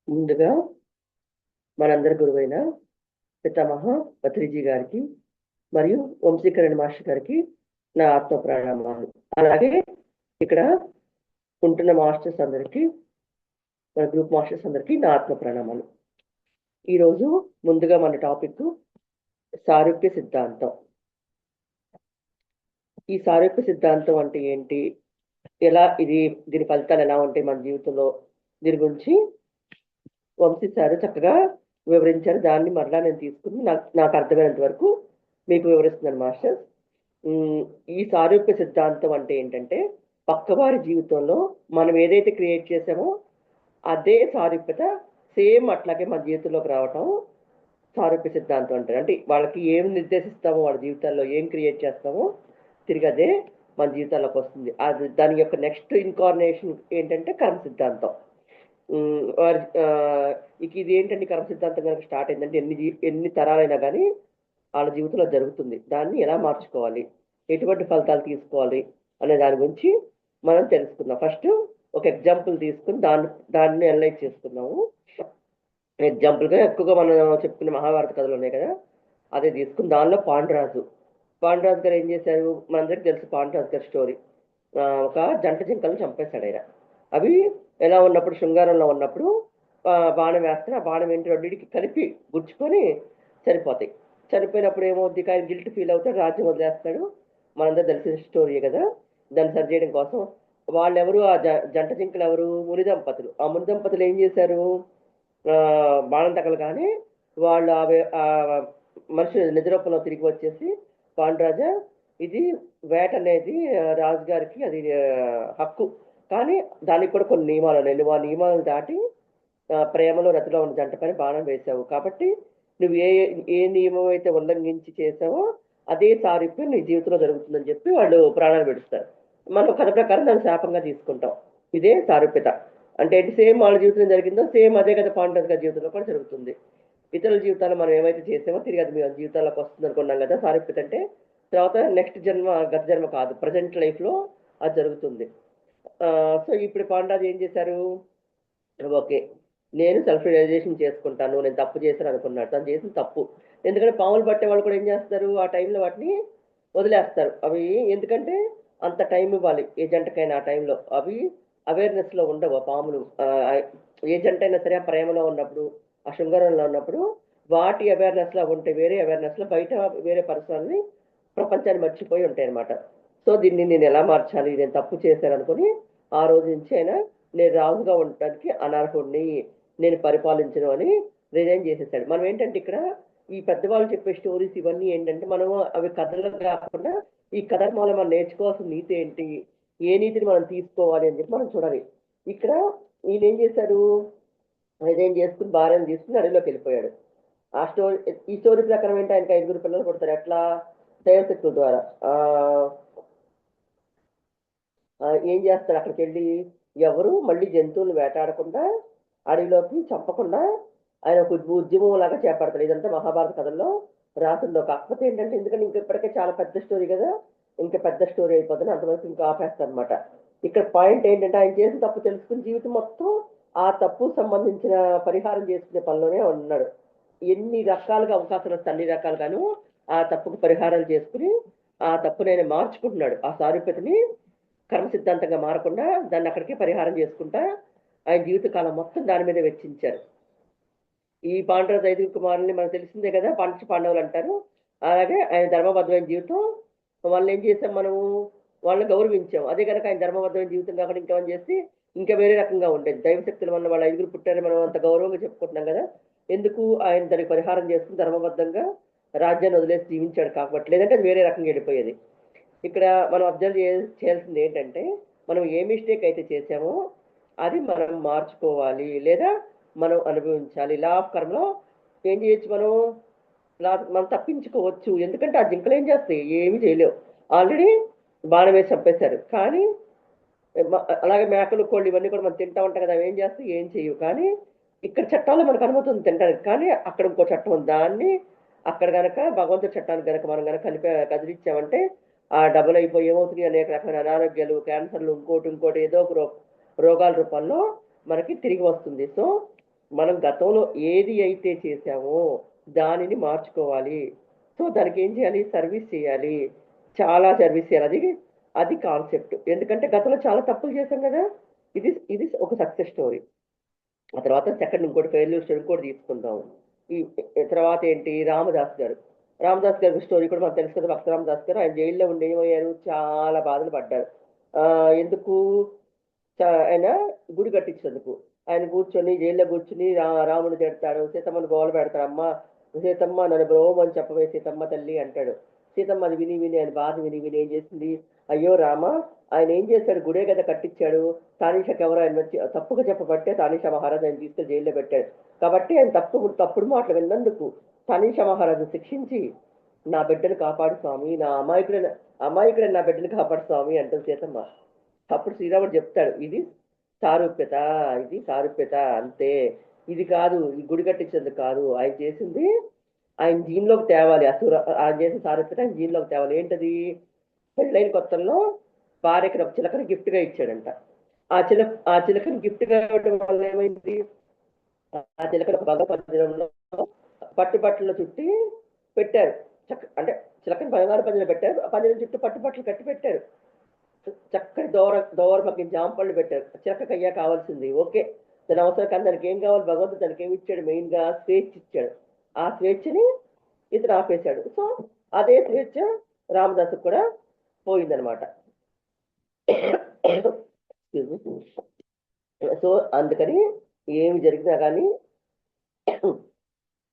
ముందుగా మనందరి గురువైన పితామహ పత్రిజీ గారికి మరియు వంశీకరణ్ మాస్టర్ గారికి నా ఆత్మ ప్రణామాలు. అలాగే ఇక్కడ ఉంటున్న మాస్టర్స్ అందరికీ, మన గ్రూప్ మాస్టర్స్ అందరికీ నా ఆత్మ ప్రణామాలు. ఈరోజు ముందుగా మన టాపిక్ సారూప్య సిద్ధాంతం. ఈ సారూప్య సిద్ధాంతం అంటే ఏంటి, దీని ఫలితాలు ఎలా ఉంటాయి మన జీవితంలో, దీని గురించి వంశీ సార్ చక్కగా వివరించారు. దాన్ని మరలా నేను తీసుకుని నాకు అర్థమైనంత వరకు మీకు వివరిస్తున్నాను మాస్టర్స్. ఈ సారూప్య సిద్ధాంతం అంటే ఏంటంటే, పక్కవారి జీవితంలో మనం ఏదైతే క్రియేట్ చేసామో అదే సారూప్యత సేమ్ అట్లాగే మన జీవితంలోకి రావటం సారూప్య సిద్ధాంతం అంటారు. అంటే వాళ్ళకి ఏం నిర్దేశిస్తామో, వాళ్ళ జీవితాల్లో ఏం క్రియేట్ చేస్తామో తిరిగి అదే మన జీవితాల్లోకి వస్తుంది. అది దాని యొక్క నెక్స్ట్ ఇన్కార్నేషన్ ఏంటంటే కర్మ సిద్ధాంతం. ఇది ఏంటంటే కర్మ సిద్ధాంతం కనుక స్టార్ట్ అయిందంటే ఎన్ని తరాలైనా కానీ వాళ్ళ జీవితంలో జరుగుతుంది. దాన్ని ఎలా మార్చుకోవాలి, ఎటువంటి ఫలితాలు తీసుకోవాలి అనే దాని గురించి మనం తెలుసుకుందాం. ఫస్ట్ ఒక ఎగ్జాంపుల్ తీసుకుని దాన్ని అనలైజ్ చేసుకున్నాము. ఎగ్జాంపుల్గా ఎక్కువగా మనం చెప్పుకునే మహాభారత కథలు ఉన్నాయి కదా, అదే తీసుకుని దానిలో పాండురాజు గారు ఏం చేశారు, మనందరికి తెలుసు పాండురాజు గారి స్టోరీ. ఒక జంట జింకలను చంపేశాడు ఆయన. అవి ఎలా ఉన్నప్పుడు, శృంగారంలో ఉన్నప్పుడు బాణం వేస్తే ఆ బాణం ఏంటి రెండింటికి కలిపి గుచ్చుకొని చనిపోతాయి. చనిపోయినప్పుడు ఏమవుద్ది, ఆయన గిల్ట్ ఫీల్ అవుతాడు, రాజ్యం వదిలేస్తాడు. మనందరూ తెలిసిన స్టోరీ కదా. దాన్ని సరి చేయడం కోసం వాళ్ళెవరు, ఆ జంట జింకలు ఎవరు, ముని దంపతులు. ఆ ముని దంపతులు ఏం చేశారు, బాణం తగలగానే వాళ్ళు ఆ మనుషులు నిజరూపంలో తిరిగి వచ్చేసి, పాండురాజా ఇది వేట అనేది రాజుగారికి అది హక్కు, కానీ దానికి కూడా కొన్ని నియమాలు ఉన్నాయి. నువ్వు ఆ నియమాలను దాటి ప్రేమలో రతిలో ఉన్న జంట పైన బాణం వేసావు, కాబట్టి నువ్వు ఏ నియమం అయితే ఉల్లంఘించి చేసావో అదే సారూప్యం నీ జీవితంలో జరుగుతుందని చెప్పి వాళ్ళు ప్రాణాలు పెడుస్తారు. మనం కథ ప్రకారం దాన్ని శాపంగా తీసుకుంటాం. ఇదే సారూప్యత అంటే. సేమ్ వాళ్ళ జీవితంలో జరిగిందో సేమ్ అదే కదా పాండురాజు గారి జీవితంలో కూడా జరుగుతుంది. ఇతరుల జీవితాల్లో మనం ఏమైతే చేసామో తిరిగి అది మీ జీవితాల్లోకి వస్తుంది అనుకున్నాం కదా. సారూప్యత అంటే తర్వాత నెక్స్ట్ జన్మ, గత జన్మ కాదు, ప్రజెంట్ లైఫ్లో అది జరుగుతుంది. సో ఇప్పుడు పాండురాజు ఏం చేశారు, ఓకే నేను సెల్ఫ్ రియలైజేషన్ చేసుకుంటాను, నేను తప్పు చేశాను అనుకున్నాడు. తను చేసిన తప్పు. ఎందుకంటే పాములు పట్టే వాళ్ళు కూడా ఏం చేస్తారు, ఆ టైంలో వాటిని వదిలేస్తారు. అవి ఎందుకంటే అంత టైం ఇవ్వాలి ఏ జంటకైనా. ఆ టైంలో అవి అవేర్నెస్లో ఉండవు. పాములు ఏ జంట అయినా సరే ఆ ప్రేమలో ఉన్నప్పుడు, ఆ శృంగారంలో ఉన్నప్పుడు వాటి అవేర్నెస్లో ఉంటే, వేరే అవేర్నెస్లో బయట వేరే పర్సన్ని, ప్రపంచాన్ని మర్చిపోయి ఉంటాయి అనమాట. సో దీన్ని నేను ఎలా మార్చాలి, నేను తప్పు చేశాను అనుకుని ఆ రోజు నుంచి అయినా నేను రాజుగా ఉండటానికి అనర్హుడిని, నేను పరిపాలించను అని రిజైన్ చేసేసాడు. మనం ఏంటంటే ఇక్కడ ఈ పెద్దవాళ్ళు చెప్పే స్టోరీస్ ఇవన్నీ ఏంటంటే, మనం అవి కథలు కాకుండా ఈ కథ మూలం మనం నేర్చుకోవాల్సిన నీతి ఏంటి, ఏ నీతిని మనం తీసుకోవాలి అని చెప్పి మనం చూడాలి. ఇక్కడ ఈయన ఏం చేశారు, రిజైన్ చేసుకుని భార్యను తీసుకుని అడవిలోకి వెళ్ళిపోయాడు. ఈ స్టోరీ ప్రకారం ఏంటి, ఆయనకి 5 పిల్లలు పుడతారు. ఎట్లా, దైవశక్తుల ద్వారా. ఏం చేస్తారు, అక్కడికి వెళ్ళి ఎవరు మళ్ళీ జంతువులు వేటాడకుండా, అడవిలోకి చంపకుండా ఆయన ఒక ఉద్యమం లాగా చేపడతాడు. ఇదంతా మహాభారత కథల్లో రాసిందో. కాకపోతే ఏంటంటే, ఎందుకంటే ఇంక ఇప్పటికే చాలా పెద్ద స్టోరీ కదా, ఇంకా పెద్ద స్టోరీ అయిపోతుంది, అంతవరకు ఇంకా ఆపేస్తాను అనమాట. ఇక్కడ పాయింట్ ఏంటంటే, ఆయన చేసిన తప్పు తెలుసుకుని జీవితం మొత్తం ఆ తప్పు సంబంధించిన పరిహారం చేసుకునే పనిలోనే ఉన్నాడు. ఎన్ని రకాలుగా అవకాశాలు వస్తే అన్ని రకాలుగాను ఆ తప్పుకు పరిహారాలు చేసుకుని ఆ తప్పుని ఆయన మార్చుకుంటున్నాడు. ఆ సారూప్యతని కర్మ సిద్ధాంతంగా మారకుండా దాన్ని అక్కడికి పరిహారం చేసుకుంటా ఆయన జీవితకాలం మొత్తం దాని మీద వెచ్చించారు. ఈ పాండురాజు 5 కుమారుల్ని మనకు తెలిసిందే కదా, పంచ పాండవులు అంటారు. అలాగే ఆయన ధర్మబద్ధమైన జీవితం, వాళ్ళని ఏం చేసాం మనము, వాళ్ళని గౌరవించాం. అదే కనుక ఆయన ధర్మబద్ధమైన జీవితం కాకుండా ఇంకేమని చేస్తే ఇంకా వేరే రకంగా ఉండేది. దైవశక్తుల వల్ల వాళ్ళ 5 పుట్టారని మనం అంత గౌరవంగా చెప్పుకుంటున్నాం కదా. ఎందుకు, ఆయన దానికి పరిహారం చేసుకుని ధర్మబద్ధంగా రాజ్యాన్ని వదిలేసి జీవించాడు కాబట్టి, లేదంటే వేరే రకంగా వెళ్ళిపోయేది. ఇక్కడ మనం అబ్జర్వ్ చేయాల్సింది ఏంటంటే, మనం ఏ మిస్టేక్ అయితే చేసామో అది మనం మార్చుకోవాలి, లేదా మనం అనుభవించాలి. లా ఆఫ్ కర్మలో ఏం చేయొచ్చు, మనం తప్పించుకోవచ్చు. ఎందుకంటే ఆ జింకలు ఏం చేస్తాయి, ఏమి చేయలేవు. ఆల్రెడీ బాణం వేసి చంపేశారు. కానీ అలాగే మేకలు, కోళ్ళు ఇవన్నీ కూడా మనం తింటా ఉంటాం కదా, అవి ఏం చేస్తాయి, ఏం చేయవు. కానీ ఇక్కడ చట్టాల్లో మనకు అనుమతి తింటానికి, కానీ అక్కడ ఇంకో చట్టం ఉంది. దాన్ని అక్కడ కనుక భగవంతుడి చట్టానికి కనుక మనం కనుక కదిలిచ్చామంటే ఆ డబుల్ అయిపోయి ఏమవుతుంది, అనేక రకమైన అనారోగ్యాలు, క్యాన్సర్లు, ఇంకోటి ఏదో ఒక రోగాల రూపంలో మనకి తిరిగి వస్తుంది. సో మనం గతంలో ఏది అయితే చేసామో దానిని మార్చుకోవాలి. సో దానికి ఏం చేయాలి? సర్వీస్ చేయాలి. చాలా సర్వీస్ చేయాలి. అది అది కాన్సెప్ట్. ఎందుకంటే గతంలో చాలా తప్పులు చేశాం కదా! ఇది ఇది ఒక సక్సెస్ స్టోరీ. ఆ తర్వాత సెకండ్ ఇంకోటి ఫెయిల్యూర్ స్టోరీ ఇంకోటి తీసుకుందాం. ఈ తర్వాత ఏంటి? రామదాస్ గారు. రామదాస్ గారి స్టోరీ కూడా మనకు తెలుసు కదా! భక్త రామదాస్ గారు ఆయన జైల్లో ఉండి ఏమయ్యారు? చాలా బాధలు పడ్డారు. ఎందుకు? ఆయన గుడి కట్టించినందుకు. ఆయన కూర్చొని జైల్లో కూర్చొని రాముడు తిడతాడు, సీతమ్మని గోల పెడతాడు. అమ్మ సీతమ్మ నన్ను బ్రోమని చెప్పవే సీతమ్మ తల్లి అంటాడు. సీతమ్మ అది విని విని ఆయన బాధ విని విని ఏం చేసింది? అయ్యో రామ, ఆయన ఏం చేశాడు? గుడే కదా కట్టించాడు. తానీషాకి ఎవరో ఆయన వచ్చి తప్పుగా చెప్పబట్టే తానీషా మహారాజు ఆయన తీసుకెళ్లి జైల్లో పెట్టాడు. కాబట్టి ఆయన తప్పుడు మాటలు విన్నందుకు తానీషా మహారాజు శిక్షించి నా బిడ్డను కాపాడు స్వామి, నా అమాయకుడైన నా బిడ్డను కాపాడు స్వామి అంటుంది సీతమ్మ. అప్పుడు శ్రీరాముడు చెప్తాడు, సారూప్యత ఇది సారూప్యత అంతే. ఇది కాదు, ఈ గుడి కట్టించేందుకు కాదు ఆయన చేసింది. ఆయన జీన్లోకి తేవాలి. ఆయన చేసిన సారూప్యత ఆయన జీన్లోకి తేవాలి. ఏంటది? పెళ్ళైన కొత్తల్లో భార్యకి ఒక చిలకని గిఫ్ట్ గా ఇచ్చాడంట. ఆ చిలకని గిఫ్ట్ గా ఇవ్వడం వల్ల ఏమైంది? ఆ చిలకని బంగారు పంజరంలో పట్టుబట్టలు చుట్టి పెట్టారు. అంటే చిలకని బంగారు పంజరం పెట్టారు. ఆ పంజరం చుట్టూ పట్టుబట్టలు కట్టి పెట్టారు. చక్కటి దోవరమకి జాంపళ్ళు పెట్టారు. చిలకకయ్యా కావాల్సింది ఓకే, దాని అవసరం కానీ దానికి ఏం కావాలి? భగవంతుడు దానికి ఏమి ఇచ్చాడు? మెయిన్ గా స్వేచ్ఛ ఇచ్చాడు. ఆ స్వేచ్ఛని ఇతను ఆపేశాడు. సో అదే స్వేచ్ఛ రామదాసు కూడా పోయిందనమాట. సో అందుకని ఏమి జరిగినా కానీ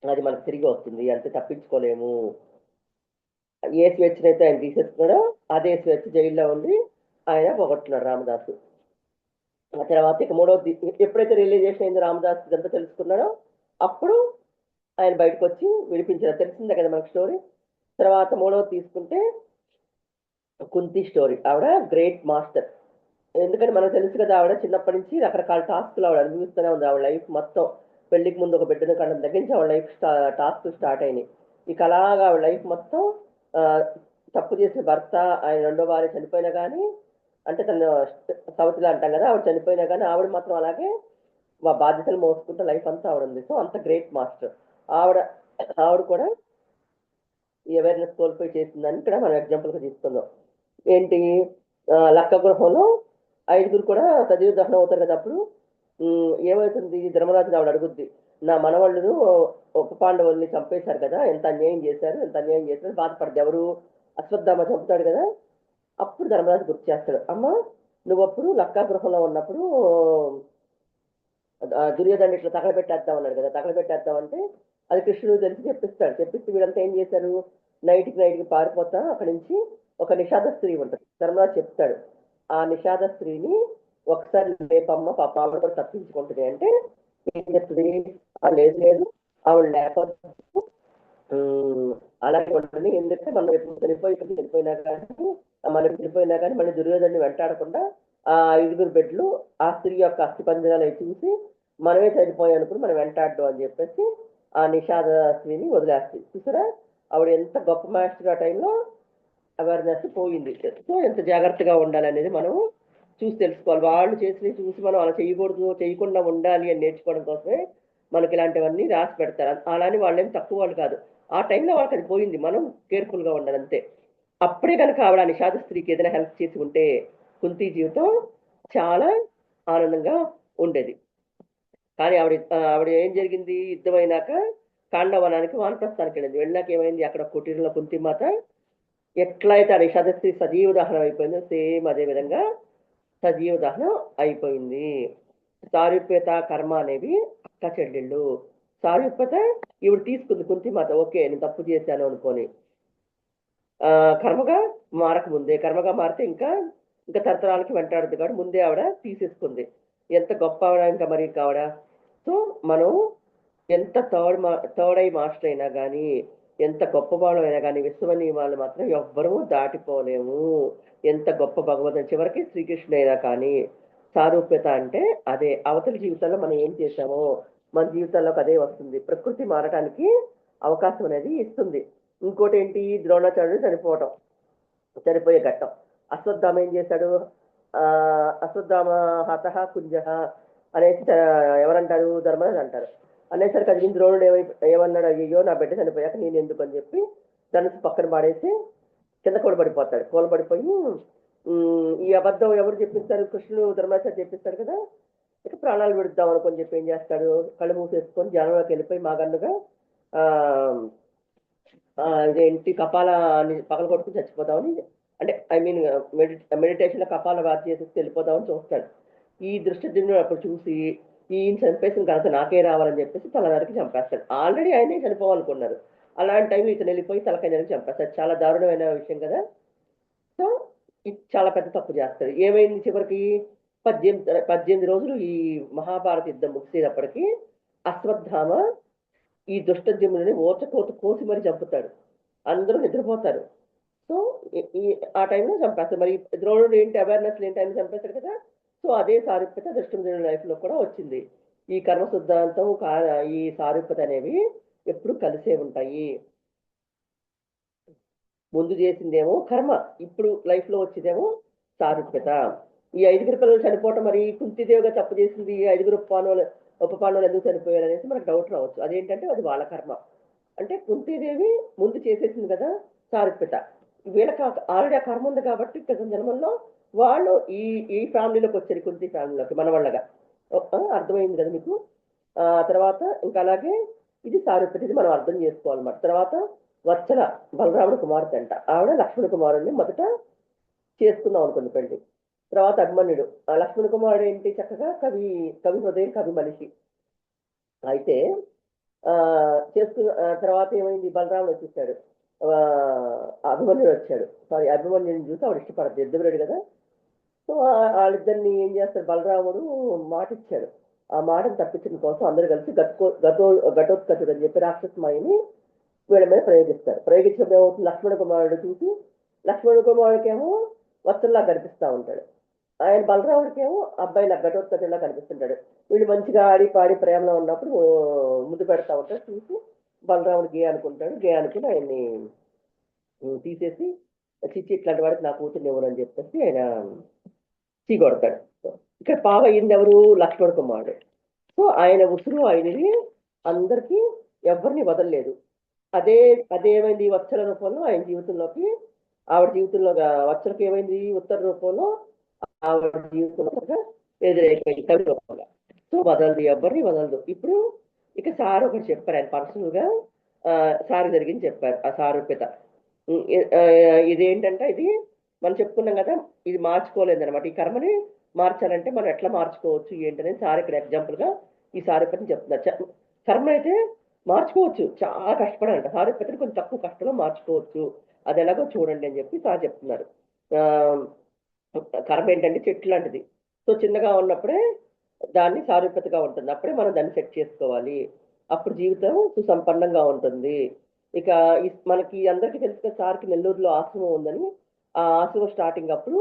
అది మనకు తిరిగి వస్తుంది, అంతే, తప్పించుకోలేము. ఏ స్వేచ్ఛనైతే ఆయన తీసేస్తున్నాడో అదే స్వేచ్ఛ జైల్లో ఉండి ఆయన పోగొట్టున్నాడు రామదాసు. ఆ తర్వాత ఇక మూడవది ఎప్పుడైతే రియలైజేషన్ అయింది రామదాస్ ఇదంతా తెలుసుకున్నాడో అప్పుడు ఆయన బయటకు వచ్చి విడిపించారు. తెలిసిందే కదా మనకు స్టోరీ. తర్వాత మూడవది తీసుకుంటే కుంతి స్టోరీ. ఆవిడ గ్రేట్ మాస్టర్. ఎందుకంటే మనకు తెలుసు కదా, ఆవిడ చిన్నప్పటి నుంచి రకరకాల టాస్క్లు ఆవిడ అనుభవిస్తూనే ఉంది. ఆవిడ లైఫ్ మొత్తం పెళ్లికి ముందు ఒక బిడ్డను కన్నా దగ్గర నుంచి ఆవిడ లైఫ్ టాస్క్ స్టార్ట్ అయినాయి. ఇక అలాగా ఆవిడ లైఫ్ మొత్తం తప్పు చేసిన భర్త, ఆయన రెండో భార్య చనిపోయినా కానీ, అంటే తను సౌతిలా అంటాం కదా, ఆవిడ చనిపోయినా కానీ ఆవిడ మాత్రం అలాగే బాధ్యతలు మోసుకుంటే లైఫ్ అంతా ఆవిడ ఉంది. సో అంత గ్రేట్ మాస్టర్ ఆవిడ. ఆవిడ కూడా ఈ అవేర్నెస్ కోల్పోయి చేసిందని ఇక్కడ మనం ఎగ్జాంపుల్గా తీసుకుందాం. ఏంటి? లక్క గృహంలో 5గురు కూడా సజీవ దహనం అవుతారు కదా. అప్పుడు ఏమవుతుంది? ధర్మరాజు ఆవిడ అడుగుద్ది, నా మనవాళ్ళను ఉప పాండవుల్ని చంపేశారు కదా, ఎంత అన్యాయం చేశారు, ఎంత అన్యాయం చేశారు, బాధపడదు. ఎవరు? అశ్వత్థామ చంపుతాడు కదా. అప్పుడు ధర్మరాజు గుర్తు చేస్తాడు, అమ్మ నువ్వప్పుడు లక్కా గృహంలో ఉన్నప్పుడు దుర్యోధను ఇట్లా తగలబెట్టేద్దాం అన్నాడు కదా, తగలబెట్టేద్దాం అంటే అది కృష్ణుడు తెలిసి చెప్పిస్తాడు. చెప్పిస్తే వీళ్ళంతా ఏం చేశారు? నైట్కి పారిపోతా అక్కడి నుంచి ఒక నిషాద స్త్రీ ఉంటుంది. ధర్మరాజు చెప్తాడు, ఆ నిషాద స్త్రీని ఒకసారి లేపమ్మ, పాప ఆవిడ కూడా తప్పించుకుంటుంది అంటే ఏం చెప్తుంది? లేదు లేదు, ఆవిడ లేకపోతే అలాగే ఉంటుంది. ఎందుకంటే మనం ఎప్పుడు చనిపోయినా కానీ, మనకి చనిపోయినా కానీ మళ్ళీ దుర్యోధన్ని వెంటాడకుండా ఆ 5గురు బెడ్లు ఆ స్త్రీ యొక్క అస్థి పంజరాలు చూసి మనమే చనిపోయాం అనుకుని మనం వెంటాడడం అని చెప్పేసి ఆ నిషాద స్త్రీని వదిలేస్తుంది. చూసారా ఆవిడ ఎంత గొప్ప మాస్టర్. ఆ టైంలో అవేర్నెస్ పోయింది. సో ఎంత జాగ్రత్తగా ఉండాలనేది మనం చూసి తెలుసుకోవాలి. వాళ్ళు చేసినవి చూసి మనం అలా చేయకూడదు, చేయకుండా ఉండాలి అని నేర్చుకోవడం కోసమే మనకి ఇలాంటివన్నీ రాసి పెడతారు. అలానే వాళ్ళేం తక్కువ వాళ్ళు కాదు. ఆ టైంలో వాళ్ళకి అది పోయింది, మనం కేర్ఫుల్గా ఉండాలి అంతే. అప్పుడే కనుక ఆవిడ నిషాద స్త్రీకి ఏదైనా హెల్ప్ చేసి ఉంటే కుంతి జీవితం చాలా ఆనందంగా ఉండేది. కానీ ఆవిడ ఏం జరిగింది? యుద్ధం అయినాక కాండవనానికి వానప్రస్థానికి వెళ్ళింది. వెళ్ళాక ఏమైంది? అక్కడ కుటీరంలో కుంతిమాత ఎట్లయితే ఆ నిషాద స్త్రీ సజీవ దహనం అయిపోయిందో సేమ్ అదే విధంగా సజీవ దహనం అయిపోయింది. సారూప్యత కర్మ అనేవి అక్క చెల్లెళ్ళు. సారూప్యత ఈవిడ తీసుకుంది కుంతిమాత, ఓకే నేను తప్పు చేశాను అనుకొని. కర్మగా మారకముందే, కర్మగా మారితే ఇంకా ఇంకా తరతరాలకి వెంటాడుతుంది కాబట్టి ముందే ఆవిడ తీసేసుకుంది. ఎంత గొప్ప ఆవిడ ఇంకా మరి ఆవిడ. సో మనం ఎంత థర్డ్ ఐ మాస్టర్ అయినా కానీ, ఎంత గొప్ప వాళ్ళు అయినా కానీ విశ్వ నియమాలు మాత్రం ఎవ్వరూ దాటిపోలేము. ఎంత గొప్ప భగవంతుని చివరికి శ్రీకృష్ణుడు అయినా కానీ. సారూప్యత అంటే అదే. అవతల జీవితంలో మనం ఏం చేసామో మన జీవితంలోకి అదే వస్తుంది. ప్రకృతి మారడానికి అవకాశం అనేది ఇస్తుంది. ఇంకోటి ఏంటి? ద్రోణాచార్యుడు చనిపోయే ఘట్టం. అశ్వత్థామ ఏం చేశాడు? అశ్వత్థామ హతః కుంజః, అనేసి ఎవరంటారు, ధర్మరాజు అంటారు. అనేసరికి అది విని ద్రోణుడు ఏమన్నాడు, అయ్యో నా బిడ్డ చనిపోయాక నేను ఎందుకు అని చెప్పి ధనుసు పక్కన పాడేసి కింద కూలబడిపోతాడు. కూలబడిపోయి ఈ అబద్ధం ఎవరు చెప్పిస్తారు, కృష్ణుడు ధర్మరాజు చెప్పిస్తాడు కదా. ఇక ప్రాణాలు విడుద్దాం అనుకొని చెప్పి ఏం చేస్తాడు, కళ్ళు మూసేసుకొని జనంలోకి వెళ్ళిపోయి మాగన్నుగా ఇదేంటి కపాలని పగల కొట్టుకుని చచ్చిపోతామని, అంటే ఐ మీన్ మెడిటేషన్ లో కపాల వాచి చేసేసి వెళ్ళిపోతామని చూస్తాడు. ఈ దృష్టజ్ఞుడు అప్పుడు చూసి ఈయన చంపేసిన ఘనత నాకే రావాలని చెప్పేసి తల నరికి చంపేస్తాడు. ఆల్రెడీ ఆయనే చనిపోవాలనుకున్నారు, అలాంటి టైంలో ఇతను వెళ్ళిపోయి తలకాయ నరికి చంపేస్తాడు. చాలా దారుణమైన విషయం కదా. సో ఇది చాలా పెద్ద తప్పు చేస్తాడు. ఏమైంది చివరికి 18 రోజులు ఈ మహాభారత యుద్ధం ముగిసేటప్పటికి అశ్వత్థామ ఈ దుష్టజముని ఓచకోత కోసి మరి చంపుతాడు. అందరూ నిద్రపోతారు. సో ఆ టైంలో చంపేస్తాడు. మరి ద్రోణుడు ఏంటి అవేర్నెస్ లేని టైంలో చంపేస్తాడు కదా. సో అదే సారూప్యత దుష్టజముని లైఫ్ లో కూడా వచ్చింది. ఈ కర్మ సిద్ధాంతం ఈ సారూప్యత అనేవి ఎప్పుడు కలిసే ఉంటాయి. ముందు చేసిందేమో కర్మ, ఇప్పుడు లైఫ్ లో వచ్చేదేమో సారూప్యత. ఈ 5 పిల్లలు చనిపోవటం, మరి కుంతిదేవిగా తప్పు చేసింది, ఈ 5 ఉప పాండవులు ఎందుకు చనిపోయారు అనేసి మనకు డౌట్ రావచ్చు. అదేంటంటే అది వాళ్ళ కర్మ. అంటే కుంతీదేవి ముందు చేసేసింది కదా సారూప్యత. వీళ్ళకి ఆల్రెడీ ఆ కర్మ ఉంది కాబట్టి క్రితం జన్మల్లో వాళ్ళు ఈ ఈ ఫ్యామిలీలోకి వచ్చారు, కుంతి ఫ్యామిలీలోకి మన వాళ్ళగా. అర్థమైంది కదా మీకు. తర్వాత ఇంకా అలాగే ఇది సారూప్యత, ఇది మనం అర్థం చేసుకోవాలన్నమాట. తర్వాత వత్సల బలరాముడు కుమార్తె అంట, ఆవిడ లక్ష్మణ కుమారుడిని మొదట చేసుకుందాం అనుకుంది పెళ్లి. తర్వాత అభిమన్యుడు, లక్ష్మణ కుమారుడు ఏంటి చక్కగా కవి హృదయం, కవి మనిషి. అయితే చేసుకున్న తర్వాత ఏమైంది, బలరాముడు వచ్చేసాడు, అభిమన్యుడు వచ్చాడు. సారీ, అభిమన్యుడిని చూసి ఆవిడ ఇష్టపడదు, యుద్ధవీరుడు కదా. సో వాళ్ళిద్దరిని ఏం చేస్తాడు, బలరాముడు మాట ఇచ్చాడు. ఆ మాటను తప్పించడం కోసం అందరూ కలిసి ఘటోత్కచుడు అని చెప్పి రాక్షసమాయని వీళ్ళ మీద ప్రయోగిస్తారు. ప్రయోగించినప్పుడు ఏమవుతుంది, లక్ష్మణ కుమారుడు చూసి లక్ష్మణ కుమారుడికేమో వస్త్రంలా కనిపిస్తూ ఉంటాడు, ఆయన బలరాముడికేమో అబ్బాయిలా ఘటోత్కచుడిలా కనిపిస్తుంటాడు. వీళ్ళు మంచిగా ఆడి పాడి ప్రేమలో ఉన్నప్పుడు ముద్దు పెడతా ఉంటాడు. చూసి బలరాముడు గే అనుకుంటాడు. గే అనుకుని ఆయన్ని తీసేసి చిచ్చి ఇట్లాంటి వాడికి నా కూతుర్ని ఇవ్వను అని చెప్పేసి ఆయన చీకొడతాడు. ఇక్కడ పావ అయింది ఎవరు, లక్ష్మణ కుమారుడు. సో ఆయన ఉసురు ఆయనది అందరికీ ఎవరిని వదలలేదు. అదేమైంది వత్సల రూపంలో ఆయన జీవితంలోకి, ఆవిడ జీవితంలో వత్సలకి ఏమైంది ఉత్తర రూపంలో ఆవిడ జీవితంలో ఎదురైపోయింది కవి రూపంగా. సో వదలదు, ఎవరిని వదలదు. ఇప్పుడు ఇక సార్ ఒకటి చెప్పారు, ఆయన పర్సనల్ గా సార్ జరిగింది చెప్పారు. ఆ సారూప్యత ఇదేంటంటే ఇది మనం చెప్పుకున్నాం కదా, ఇది మార్చుకోలేదు అనమాట. ఈ కర్మని మార్చాలంటే మనం ఎట్లా మార్చుకోవచ్చు ఏంటనేది సార్ ఇక్కడ ఎగ్జాంపుల్ గా ఈ సారూప్యతని చెప్తున్నారు. కర్మ అయితే మార్చుకోవచ్చు, చాలా కష్టపడాలంట. సారూప్యతని కొంచెం తక్కువ కష్టంలో మార్చుకోవచ్చు, అది ఎలాగో చూడండి అని చెప్పి సార్ చెప్తున్నారు. కర్మ ఏంటంటే చెట్టు లాంటిది. సో చిన్నగా ఉన్నప్పుడే దాన్ని సారూప్యతగా ఉంటుంది, అప్పుడే మనం దాన్ని సెట్ చేసుకోవాలి, అప్పుడు జీవితం సుసంపన్నంగా ఉంటుంది. ఇక మనకి అందరికీ తెలుసు కదా, సార్కి నెల్లూరులో ఆశ్రమం ఉందని. ఆ ఆశ్రమం స్టార్టింగ్ అప్పుడు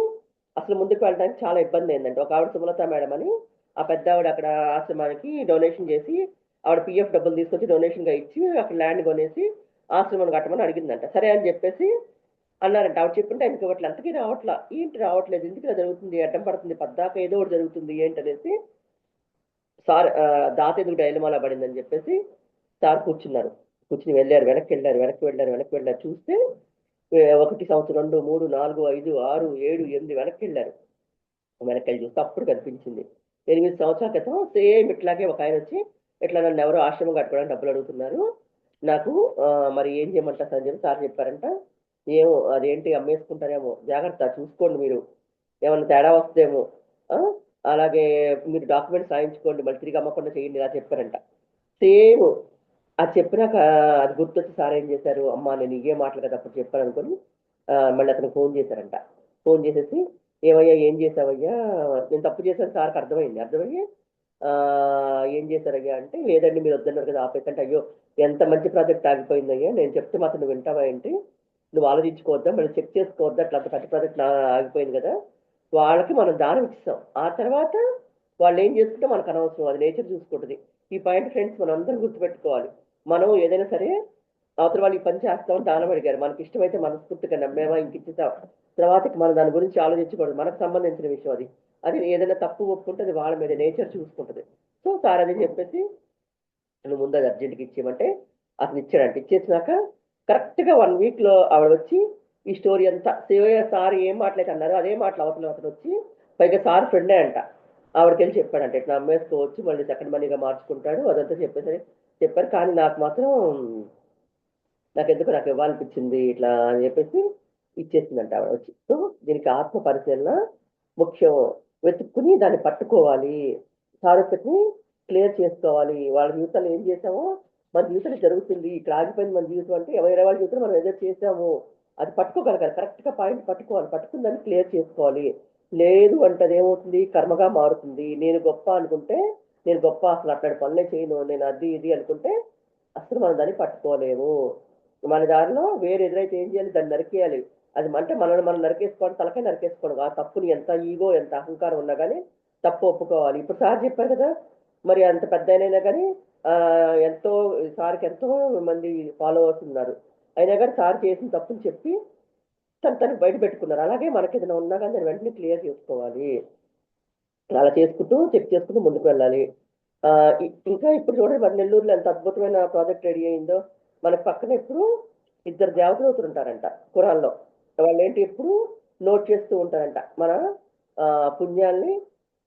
అసలు ముందుకు వెళ్ళడానికి చాలా ఇబ్బంది అయిందండి. ఒక ఆవిడ సుమలత మేడం అని, ఆ పెద్ద ఆవిడ అక్కడ ఆశ్రమానికి డొనేషన్ చేసి, ఆవిడ పిఎఫ్ డబ్బులు తీసుకొచ్చి డొనేషన్ గా ఇచ్చి అక్కడ ల్యాండ్ కొనేసి ఆశ్రమం కట్టమని అడిగిందంట. సరే అని చెప్పేసి అన్నారంట. ఆవిడ చెప్పుంటే ఆయనకి ఇవ్వట్లే, అంతకీ రావట్లా, ఏంటి రావట్లేదు, ఎందుకు ఇలా జరుగుతుంది, అడ్డం పడుతుంది, పద్దాక ఏదో ఒకటి జరుగుతుంది ఏంటనేసి సార్ దాత ఎందుకు డైలమాలా పడిందని చెప్పేసి సార్ కూర్చుని వెళ్ళారు, వెనక్కి వెళ్ళారు. చూస్తే 1 సంవత్సరం 2 3 4 5 6 7 8 వెనక్కి వెళ్ళి చూస్తే అప్పుడు కనిపించింది 8 సంవత్సరాల క్రితం సేమ్ ఇట్లాగే ఒక ఆయన వచ్చి, ఇట్లా నన్ను ఎవరో ఆశ్రమం కట్టుకోవడానికి డబ్బులు అడుగుతున్నారు, నాకు మరి ఏం చేయమంటారు అని చెప్పి సార్ చెప్పారంట. ఏమో అదేంటి అమ్మేసుకుంటారేమో, జాగ్రత్త చూసుకోండి, మీరు ఏమన్నా తేడా వస్తుందేమో, అలాగే మీరు డాక్యుమెంట్స్ రాయించుకోండి, మళ్ళీ తిరిగి అమ్మకుండా చేయండి, ఇలా చెప్పారంట. సేమ్ అది చెప్పినాక అది గుర్తొచ్చి సార్ ఏం చేశారు, అమ్మ నేను ఇవే మాటలు కదా అప్పుడు చెప్పాను అనుకుని మళ్ళీ అతనికి ఫోన్ చేశారంట. ఫోన్ చేసేసి ఏమయ్యా ఏం చేసావయ్యా, నేను తప్పు చేశాను సార్కి అర్థమయ్యి ఏం చేశారయ్యా అంటే, లేదండి మీరు వద్దన్నారు కదా ఆపేసంటే, అయ్యో ఎంత మంచి ప్రాజెక్ట్ ఆగిపోయిందయ్యా, నేను చెప్తే మాత్రం నువ్వు వింటావా ఏంటి, నువ్వు ఆలోచించుకోవద్దా, మళ్ళీ చెక్ చేసుకోవద్దా, అట్లా పెద్ద ప్రాజెక్ట్ ఆగిపోయింది కదా. వాళ్ళకి మనం దానం ఇస్తాం, ఆ తర్వాత వాళ్ళు ఏం చేసుకుంటే మనకు అనవసరం, అది నేచర్ చూసుకుంటుంది. ఈ పాయింట్ ఫ్రెండ్స్ మనం అందరం గుర్తుపెట్టుకోవాలి. మనం ఏదైనా సరే అవతల వాళ్ళు ఈ పని చేస్తామని దానం అడిగారు, మనకి ఇష్టమైతే మనస్ఫూర్తిగా నమ్మేమా ఇంక ఇచ్చేసాం, తర్వాత మనం దాని గురించి ఆలోచించకూడదు, మనకు సంబంధించిన విషయం అది. అది ఏదైనా తప్పు ఒప్పుకుంటే అది వాళ్ళ మీద నేచర్ చూసుకుంటది. సో సార్ అని చెప్పేసి నువ్వు ముందు అది అర్జెంట్గా ఇచ్చేయమంటే అతను ఇచ్చాడంట. ఇచ్చేసినాక కరెక్ట్గా 1 వీక్లో ఆవిడ వచ్చి ఈ స్టోరీ అంతా శివయ్య సార్ ఏం మాటలైతే అన్నారు అదే మాటలు అవతల అతను వచ్చి, పైగా సార్ ఫ్రెండే అంట, ఆవిడకి వెళ్ళి చెప్పాడంట ఇట్లా అమ్మేసుకోవచ్చు మళ్ళీ సెకండ్ మనీగా మార్చుకుంటాడు అదంతా చెప్పేసరి చెప్పారు. కానీ నాకు మాత్రం నాకు ఇవ్వాలనిపించింది ఇట్లా అని చెప్పేసి ఇచ్చేసిందంట ఆవిడ వచ్చి. సో దీనికి ఆత్మ పరిశీలన ముఖ్యం, వెతుక్కుని దాన్ని పట్టుకోవాలి, సారూప్యతని క్లియర్ చేసుకోవాలి. వాళ్ళ జీవితాలు ఏం చేసామో మన జీవితంలో జరుగుతుంది, ఇక్కడ ఆగిపోయింది మన జీవితం అంటే వేరే వాళ్ళ జీవితంలో మనం ఏదో చేసాము అది పట్టుకోగలగాలి, కరెక్ట్గా పాయింట్ పట్టుకోవాలి, పట్టుకుని దాన్ని క్లియర్ చేసుకోవాలి. లేదు అంటే అదేమవుతుంది, కర్మగా మారుతుంది. నేను గొప్ప అనుకుంటే నేను గొప్ప, అసలు అట్లాంటి పనులే చేయను, నేను అది ఇది అనుకుంటే అసలు మనం దాన్ని పట్టుకోలేము. మన దారిలో వేరే ఎదురైతే ఏం చేయాలి, దాన్ని నరికేయాలి. అది అంటే మనల్ని మనం నరికేసుకోవడం, తలకాయ నరికేసుకోవడం, ఆ తప్పుని ఎంత ఈగో ఎంత అహంకారం ఉన్నా కానీ తప్పు ఒప్పుకోవాలి. ఇప్పుడు సార్ చెప్పారు కదా, మరి అంత పెద్ద అయినా కానీ ఆ, ఎంతో సార్కి ఎంతో మంది ఫాలోవర్స్ ఉన్నారు, అయినా కానీ సార్ చేసిన తప్పుని చెప్పి తను బయట పెట్టుకున్నారు. అలాగే మనకి ఏదైనా ఉన్నా కానీ దాన్ని వెంటనే క్లియర్ చేసుకోవాలి, అలా చేసుకుంటూ చెక్ చేసుకుంటూ ముందుకు వెళ్ళాలి. ఆ, ఇంకా ఇప్పుడు చూడండి మరి నెల్లూరులో ఎంత అద్భుతమైన ప్రాజెక్ట్ రెడీ అయిందో. మనకు పక్కన ఎప్పుడు ఇద్దరు దేవదూతలు ఉంటారంట ఖురాన్లో, వాళ్ళు ఏంటి ఎప్పుడు నోట్ చేస్తూ ఉంటారంట మన ఆ, పుణ్యాల్ని.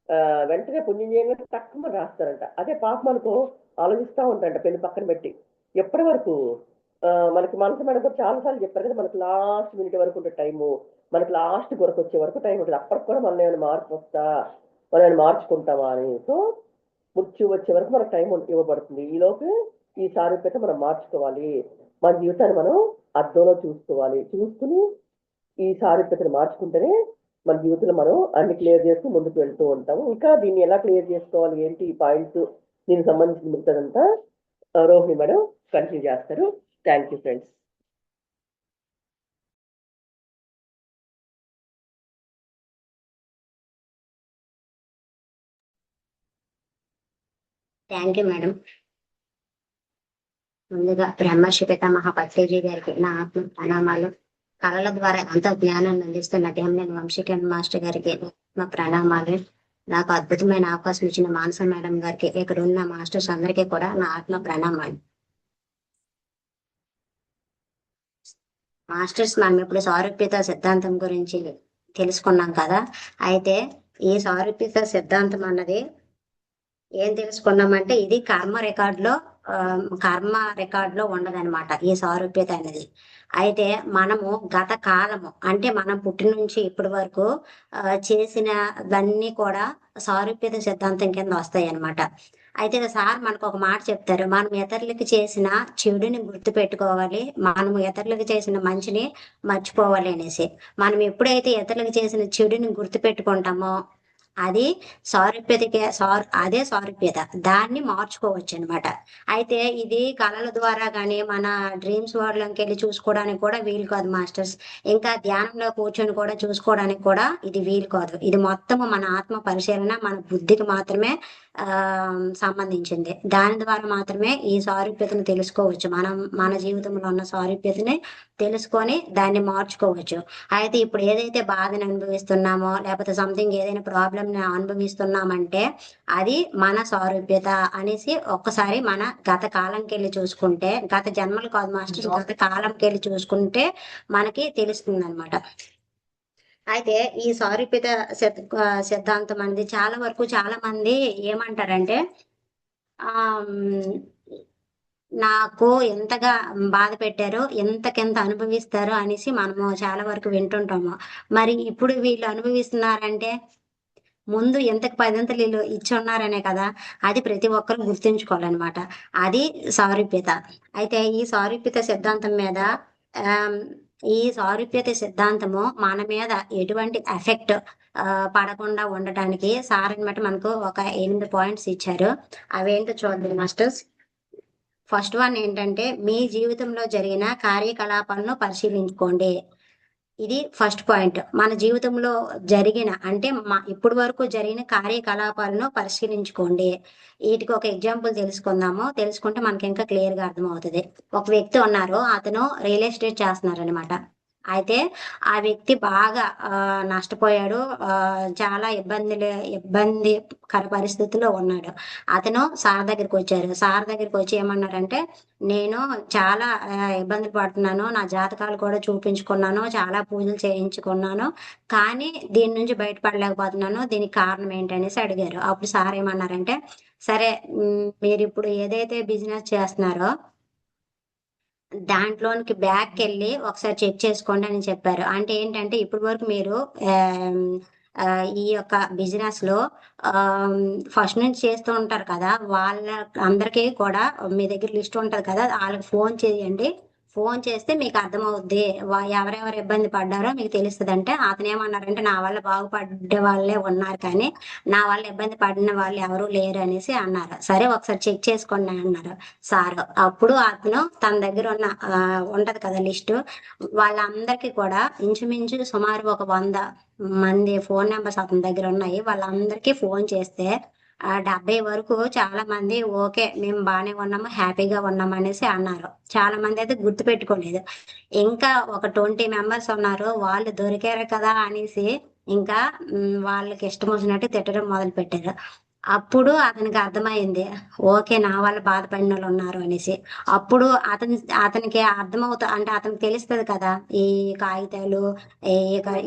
ఆ, వెంటనే పుణ్యం చేయగానే తక్కువ రాస్తారంట. అదే పాపం అనుకో ఆలోచిస్తూ ఉంటారంట పెళ్లి పక్కన పెట్టి ఎప్పటి వరకు. మనకి మనసు మేడం కూడా చాలాసార్లు చెప్పారు కదా, మనకి లాస్ట్ మినిట్ వరకు ఉంటే టైము, మనకి లాస్ట్ వరకు వచ్చే వరకు టైం ఉంటుంది, అప్పటికి కూడా మనం ఏమైనా మార్పు వస్తా, మనం ఏమైనా మార్చుకుంటామా అని. సో మృత్యు వచ్చే వరకు మనకు టైం ఇవ్వబడుతుంది, ఈలోపు ఈ సారూప్యత మనం మార్చుకోవాలి. మన జీవితాన్ని మనం అద్దంలో చూసుకోవాలి, చూసుకుని ఈ సారూప్యతను మార్చుకుంటేనే మన జీవితంలో మనం అన్ని క్లియర్ చేస్తూ ముందుకు వెళ్తూ ఉంటాము. ఇంకా దీన్ని ఎలా క్లియర్ చేసుకోవాలి ఏంటి ఈ పాయింట్స్, దీనికి సంబంధించిన మిగతాదంతా రోహిణి మేడం కంటిన్యూ చేస్తారు. Thank you friends. Thank you madam. ముందుగా బ్రహ్మర్షి పితామహ పత్రిజీ గారికి నా ఆత్మ ప్రణామాలు. కళల ద్వారా అంత జ్ఞానాన్ని అందిస్తున్న డ్యామ్లేని వంశీకరణ్ మాస్టర్ గారికి నా ప్రణామాలు. నాకు అద్భుతమైన అవకాశం ఇచ్చిన మానస మేడం గారికి, ఇక్కడ ఉన్న మాస్టర్స్ అందరికీ కూడా నా ఆత్మ ప్రణామాలు. మాస్టర్స్, మనం ఇప్పుడు సారూప్యత సిద్ధాంతం గురించి తెలుసుకున్నాం కదా. అయితే ఈ సారూప్యత సిద్ధాంతం అన్నది ఏం తెలుసుకున్నామంటే ఇది కర్మ రికార్డ్ లో ఉండదన్నమాట ఈ సారూప్యత అనేది. అయితే మనము గత కాలము అంటే మనం పుట్టిన నుంచి ఇప్పటి వరకు చేసినవన్నీ కూడా సారూప్యత సిద్ధాంతం కింద వస్తాయి అన్నమాట. అయితే సార్ మనకు ఒక మాట చెప్తారు, మనం ఇతరులకి చేసిన చెడుని గుర్తు పెట్టుకోవాలి, మనం ఇతరులకు చేసిన మంచిని మర్చిపోవాలి అనేసి. మనం ఎప్పుడైతే ఇతరులకు చేసిన చెడుని గుర్తు పెట్టుకుంటామో అది అదే సారూప్యత, దాన్ని మార్చుకోవచ్చు అనమాట. అయితే ఇది కళల ద్వారా కానీ మన డ్రీమ్స్ వరల్డ్లోకి వెళ్ళి చూసుకోవడానికి కూడా వీలు కాదు మాస్టర్స్. ఇంకా ధ్యానంలో కూర్చొని కూడా చూసుకోవడానికి కూడా ఇది వీలు కాదు. ఇది మొత్తం మన ఆత్మ పరిశీలన, మన బుద్ధికి మాత్రమే ఆ సంబంధించింది. దాని ద్వారా మాత్రమే ఈ సారూప్యతను తెలుసుకోవచ్చు. మనం మన జీవితంలో ఉన్న సారూప్యతని తెలుసుకొని దాన్ని మార్చుకోవచ్చు. అయితే ఇప్పుడు ఏదైతే బాధను అనుభవిస్తున్నామో లేకపోతే సంథింగ్ ఏదైనా ప్రాబ్లమ్ అనుభవిస్తున్నామంటే అది మన సారూప్యత అనేసి ఒక్కసారి మన గత కాలంకి వెళ్ళి చూసుకుంటే, గత జన్మలు కాదు మాస్టర్, గత కాలంకి వెళ్ళి చూసుకుంటే మనకి తెలుస్తుంది అనమాట. అయితే ఈ సారూప్యత సిద్ధాంతం అనేది చాలా వరకు చాలా మంది ఏమంటారంటే ఆ నాకు ఎంతగా బాధ పెట్టారో ఎంతకెంత అనుభవిస్తారో అనేసి మనము చాలా వరకు వింటుంటాము. మరి ఇప్పుడు వీళ్ళు అనుభవిస్తున్నారంటే ముందు ఎంతకు పదంతలు వీళ్ళు ఇచ్చున్నారనే కదా. అది ప్రతి ఒక్కరు గుర్తుంచుకోవాలన్నమాట. అది సారూప్యత. అయితే ఈ సారూప్యత సిద్ధాంతం మీద ఈ సారూప్యత సిద్ధాంతము మన మీద ఎటువంటి ఎఫెక్ట్ పడకుండా ఉండటానికి సార్ అనమాట మనకు ఒక 8 పాయింట్స్ ఇచ్చారు. అవేంటో చూద్దాం మాస్టర్స్. ఫస్ట్ వన్ ఏంటంటే మీ జీవితంలో జరిగిన కార్యకలాపాలను పరిశీలించుకోండి. ఇది ఫస్ట్ పాయింట్. మన జీవితంలో జరిగిన అంటే ఇప్పటి వరకు జరిగిన కార్యకలాపాలను పరిశీలించుకోండి. వీటికి ఒక ఎగ్జాంపుల్ తెలుసుకుందాము. తెలుసుకుంటే మనకి ఇంకా క్లియర్ గా అర్థమవుతుంది. ఒక వ్యక్తి ఉన్నారు. అతను రియల్ ఎస్టేట్ చేస్తున్నారనమాట. అయితే ఆ వ్యక్తి బాగా నష్టపోయాడు. చాలా ఇబ్బందికర పరిస్థితుల్లో ఉన్నాడు. అతను సార్ దగ్గరికి వచ్చారు. సార్ దగ్గరికి వచ్చి ఏమన్నారంటే, నేను చాలా ఇబ్బందులు పడుతున్నాను. నా జాతకాలు కూడా చూపించుకున్నాను. చాలా పూజలు చేయించుకున్నాను. కానీ దీని నుంచి బయటపడలేకపోతున్నాను. దీనికి కారణం ఏంటనేసి అడిగారు. అప్పుడు సార్ ఏమన్నారంటే, సరే, మీరిప్పుడు ఏదైతే బిజినెస్ చేస్తున్నారో దాంట్లోనికి బ్యాక్‌కెళ్ళి ఒకసారి చెక్ చేసుకోండి అని చెప్పారు. అంటే ఏంటంటే ఇప్పటి వరకు మీరు ఆహ్, ఈ యొక్క బిజినెస్‌లో ఆహ్, ఫస్ట్ నుంచి చేస్తూ ఉంటారు కదా! వాళ్ళ అందరికీ కూడా మీ దగ్గర లిస్ట్ ఉంటది కదా! ఆళ్ళకి ఫోన్ చేయండి. ఫోన్ చేస్తే మీకు అర్థమవుద్ది. ఎవరెవరు ఇబ్బంది పడ్డారో మీకు తెలుస్తదంటే అతనేమన్నారంటే, నా వల్ల బాగుపడ్డ వాళ్ళే ఉన్నారు కానీ, నా వల్ల ఇబ్బంది పడిన వాళ్ళు ఎవరు లేరు అనేసి అన్నారు. సరే ఒకసారి చెక్ చేసుకోండి అన్నారు సారు. అప్పుడు అతను తన దగ్గర ఉన్న ఉంటది కదా లిస్టు. వాళ్ళందరికీ కూడా ఇంచుమించు సుమారు ఒక 100 మంది ఫోను నంబర్స్ అతని దగ్గర ఉన్నాయి. వాళ్ళందరికీ ఫోను చేస్తే 70 వరకు చాలా మంది ఓకే. మేము బానే ఉన్నాము, హ్యాపీగా ఉన్నాము అనేసి అన్నారు. చాలా మందయితే గుర్తుపెట్టుకోలేదు. ఇంకా ఒక 20 మెంబర్స్ ఉన్నారు. వాళ్ళు దొరికారు కదా అనేసి ఇంకా వాళ్ళకి ఇష్టమొచ్చినట్టు తిట్టడం మొదలుపెట్టారు. అప్పుడు అతనికి అర్థమయింది. ఓకే. నా వల్ల బాధపడినోళ్ళున్నారు అనేసి. అప్పుడు అతనికి అంటే అతనికి తెలుస్తది కదా! ఈ కాగితాలు,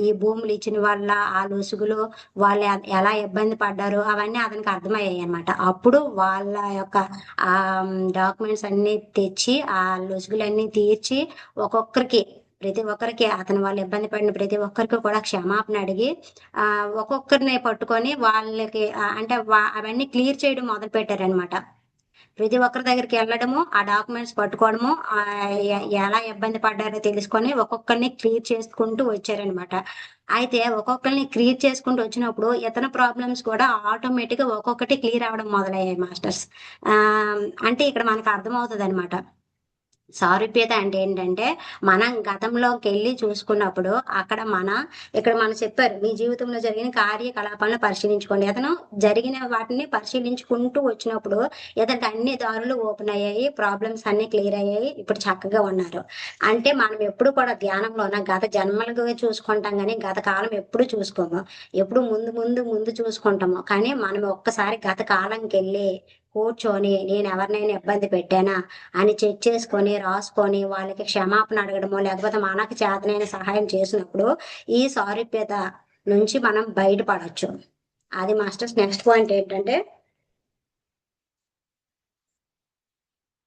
ఈ భూములు ఇచ్చిన వాళ్ళ ఆ లొసుగులు, వాళ్ళు ఎలా ఇబ్బంది పడ్డారు అవన్నీ అతనికి అర్థమయ్యాయన్నమాట. అప్పుడు వాళ్ళ యొక్క డాక్యుమెంట్స్ అన్నీ తెచ్చి, ఆ లొసుగులన్నీ తీర్చి ఒక్కొక్కరికి ప్రతి ఒక్కరికి అతని వాళ్ళు ఇబ్బంది పడిన ప్రతి ఒక్కరికి కూడా క్షమాపణ అడిగి ఒక్కొక్కరిని పట్టుకొని వాళ్ళకి అంటే అవన్నీ క్లియర్ చేయడం మొదలుపెట్టారనమాట. ప్రతి ఒక్కరి దగ్గరికెళ్ళడము, ఆ డాక్యుమెంట్స్ పట్టుకోవడము, ఎలా ఇబ్బంది పడ్డారో తెలుసుకొని ఒక్కొక్కరిని క్లియర్ చేసుకుంటూ వచ్చారనమాట. అయితే ఒక్కొక్కళ్ళని క్లియర్ చేసుకుంటూ వచ్చినప్పుడు ఇతని ప్రాబ్లమ్స్ కూడా ఆటోమేటిక్‌గా ఒక్కొక్కటి క్లియర్ అవ్వడం మొదలయ్యాయి మాస్టర్స్. అంటే ఇక్కడ మనకు అర్థమవుతదనమాట. సారూప్యత అంటే ఏంటంటే, మనం గతంలోకెళ్ళి చూసుకున్నప్పుడు, ఇక్కడ మనం చెప్పారు. మీ జీవితంలో జరిగిన కార్యకలాపాలను పరిశీలించుకోండి. అతను జరిగిన వాటిని పరిశీలించుకుంటూ వచ్చినప్పుడు, ఇతనికి అన్ని దారులు ఓపెన్ అయ్యాయి. ప్రాబ్లమ్స్ అన్నీ క్లియర్ అయ్యాయి. ఇప్పుడు చక్కగా ఉన్నారు. అంటే మనం ఎప్పుడు కూడా ధ్యానంలోన గత జన్మలుగా చూసుకుంటాం గానీ, గత కాలం ఎప్పుడు చూసుకోము. ఎప్పుడు ముందు చూసుకుంటాము. కానీ మనం ఒక్కసారి గత కాలంకెళ్ళి కూర్చొని, నేనెవరినైనా ఇబ్బంది పెట్టానా? అని చెక్ చేసుకొని, రాసుకొని, వాళ్ళకి క్షమాపణ అడగడమో, లేకపోతే మనకు చేతనైన సహాయం చేసినప్పుడు, ఈ సారూప్యత నుంచి మనం బయటపడొచ్చు. అది మాస్టర్స్. నెక్స్ట్ పాయింట్ ఏంటంటే,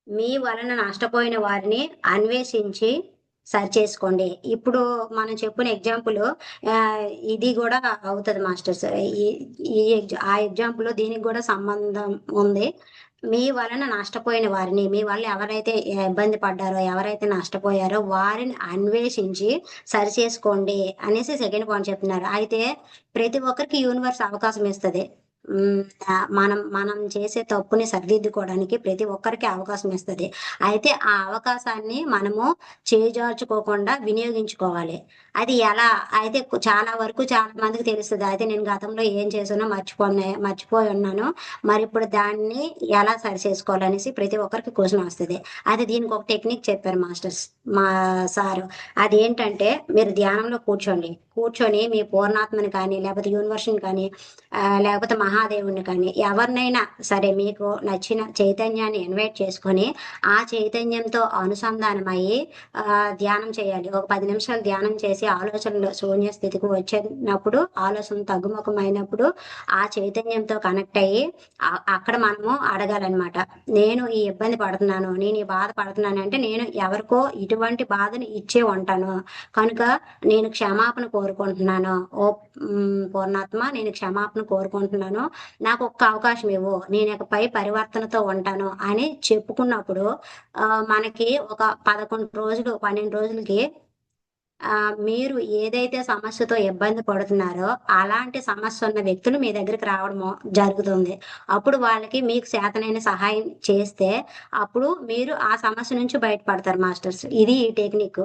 మీ వలన నష్టపోయిన వారిని అన్వేషించి సరిచేసుకోండి. ఇప్పుడు మనం చెప్పిన ఎగ్జాంపుల్ ఇది గూడా అవుతది మాస్టర్స్. ఈ ఆ ఎగ్జాంపుల్ దీనికి గూడా సంబంధం ఉంది. మీ వలన నష్టపోయిన వారిని, మీ వల్ల ఎవరైతే ఇబ్బంది పడ్డారో, ఎవరైతే నష్టపోయారో వారిని అన్వేషించి సరిచేసుకోండి అనేసి సెకండ్ పాయింట్ చెప్తున్నారు. అయితే ప్రతి ఒక్కరికి యూనివర్స్ అవకాశం ఇస్తది. హ్మ్. మనం చేసే తప్పుని సరిదిద్దుకోవడానికి ప్రతి ఒక్కరికి అవకాశం ఇస్తది. అయితే ఆ అవకాశాన్ని మనము చేజార్చుకోకుండా వినియోగించుకోవాలి. అది ఎలా? అయితే చాలా వరకు చాలా మందికి తెలుస్తది. అయితే నేను గతంలో ఏం చేశానో మర్చిపోయున్నాను. మరిప్పుడు దాన్ని ఎలా సరిచేసుకోవాలనేసి ప్రతి ఒక్కరికి క్వెషన్ వస్తది. అయితే దీనికి ఒక టెక్నిక్ చెప్పారు మాస్టర్స్ మా సారు. అదేంటంటే మీరు ధ్యానంలో కూర్చొని మీ పూర్ణాత్మని కానీ, లేకపోతే యూనివర్స్‌ని కానీ, లేకపోతే మహాదేవుడిని కానీ, ఎవరినైనా సరే మీకు నచ్చిన చైతన్యాన్ని ఇన్వైట్ చేసుకొని, ఆ చైతన్యంతో అనుసంధానమయ్యి ధ్యానం చేయాలి. ఒక 10 నిమిషాలు ధ్యానం చేసి ఆలోచనలు శూన్య స్థితికి వచ్చినప్పుడు, ఆలోచన తగ్గుముఖమైనప్పుడు, ఆ చైతన్యంతో కనెక్ట్ అయ్యి అక్కడ మనము అడగాలనమాట. నేను ఈ ఇబ్బంది పడుతున్నాను. నేను ఈ బాధ పడుతున్నానంటే, నేను ఎవరికో ఇటువంటి బాధని ఇచ్చే ఉంటాను. కనుక నేను క్షమాపణ కోరుకుంటున్నాను. పూర్ణాత్మ, నేను క్షమాపణ కోరుకుంటున్నాను. నాకు ఒక్క అవకాశం ఇవ్వు. నేను ఇకపై పరివర్తనతో ఉంటాను అని చెప్పుకున్నప్పుడు మనకి ఒక 11 రోజులు, 12 రోజులకి మీరు ఏదైతే సమస్యతో ఇబ్బంది పడుతున్నారో అలాంటి సమస్య ఉన్న వ్యక్తులు మీ దగ్గరికి రావడము జరుగుతుంది. అప్పుడు వాళ్ళకి మీకు చేతనైన సహాయం చేస్తే అప్పుడు మీరు ఆ సమస్య నుంచి బయటపడతారు మాస్టర్స్. ఇది ఈ టెక్నిక్.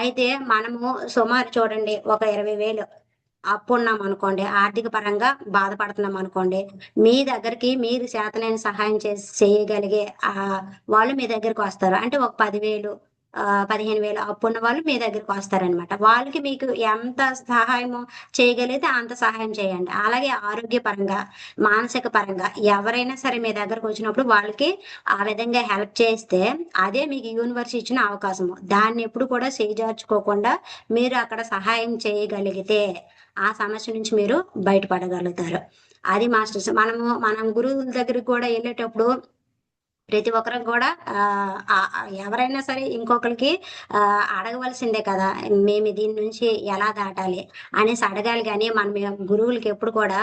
అయితే మనము సుమారు చూడండి ఒక 20,000 అప్పున్నాం అనుకోండి, ఆర్థిక పరంగా బాధపడుతున్నాం అనుకోండి, మీ దగ్గరికి మీరు చేతనైన సహాయం చేయగలిగే వాళ్ళు మీ దగ్గరికి వస్తారు. అంటే ఒక 10,000 15,000 అప్పున్న వాళ్ళు మీ దగ్గరికి వస్తారనమాట. వాళ్ళకి మీకు ఎంత సహాయము చేయగలిగితే అంత సహాయం చేయండి. అలాగే ఆరోగ్యపరంగా, మానసిక పరంగా ఎవరైనా సరే మీ దగ్గరకు వచ్చినప్పుడు వాళ్ళకి ఆ విధంగా హెల్ప్ చేస్తే అదే మీకు యూనివర్స్ ఇచ్చిన అవకాశము. దాన్ని ఎప్పుడు కూడా చేజార్చుకోకుండా మీరు అక్కడ సహాయం చేయగలిగితే ఆ సమస్య నుంచి మీరు బయటపడగలుగుతారు. అది మాస్టర్స్. మనం గురువుల దగ్గరికి కూడా వెళ్ళేటప్పుడు ప్రతి ఒక్కరికి కూడా ఎవరైనా సరే ఇంకొకరికి అడగవలసిందే కదా, మేము దీని నుంచి ఎలా దాటాలి అనేసి అడగాలి. కానీ మనం గురువులకి ఎప్పుడు కూడా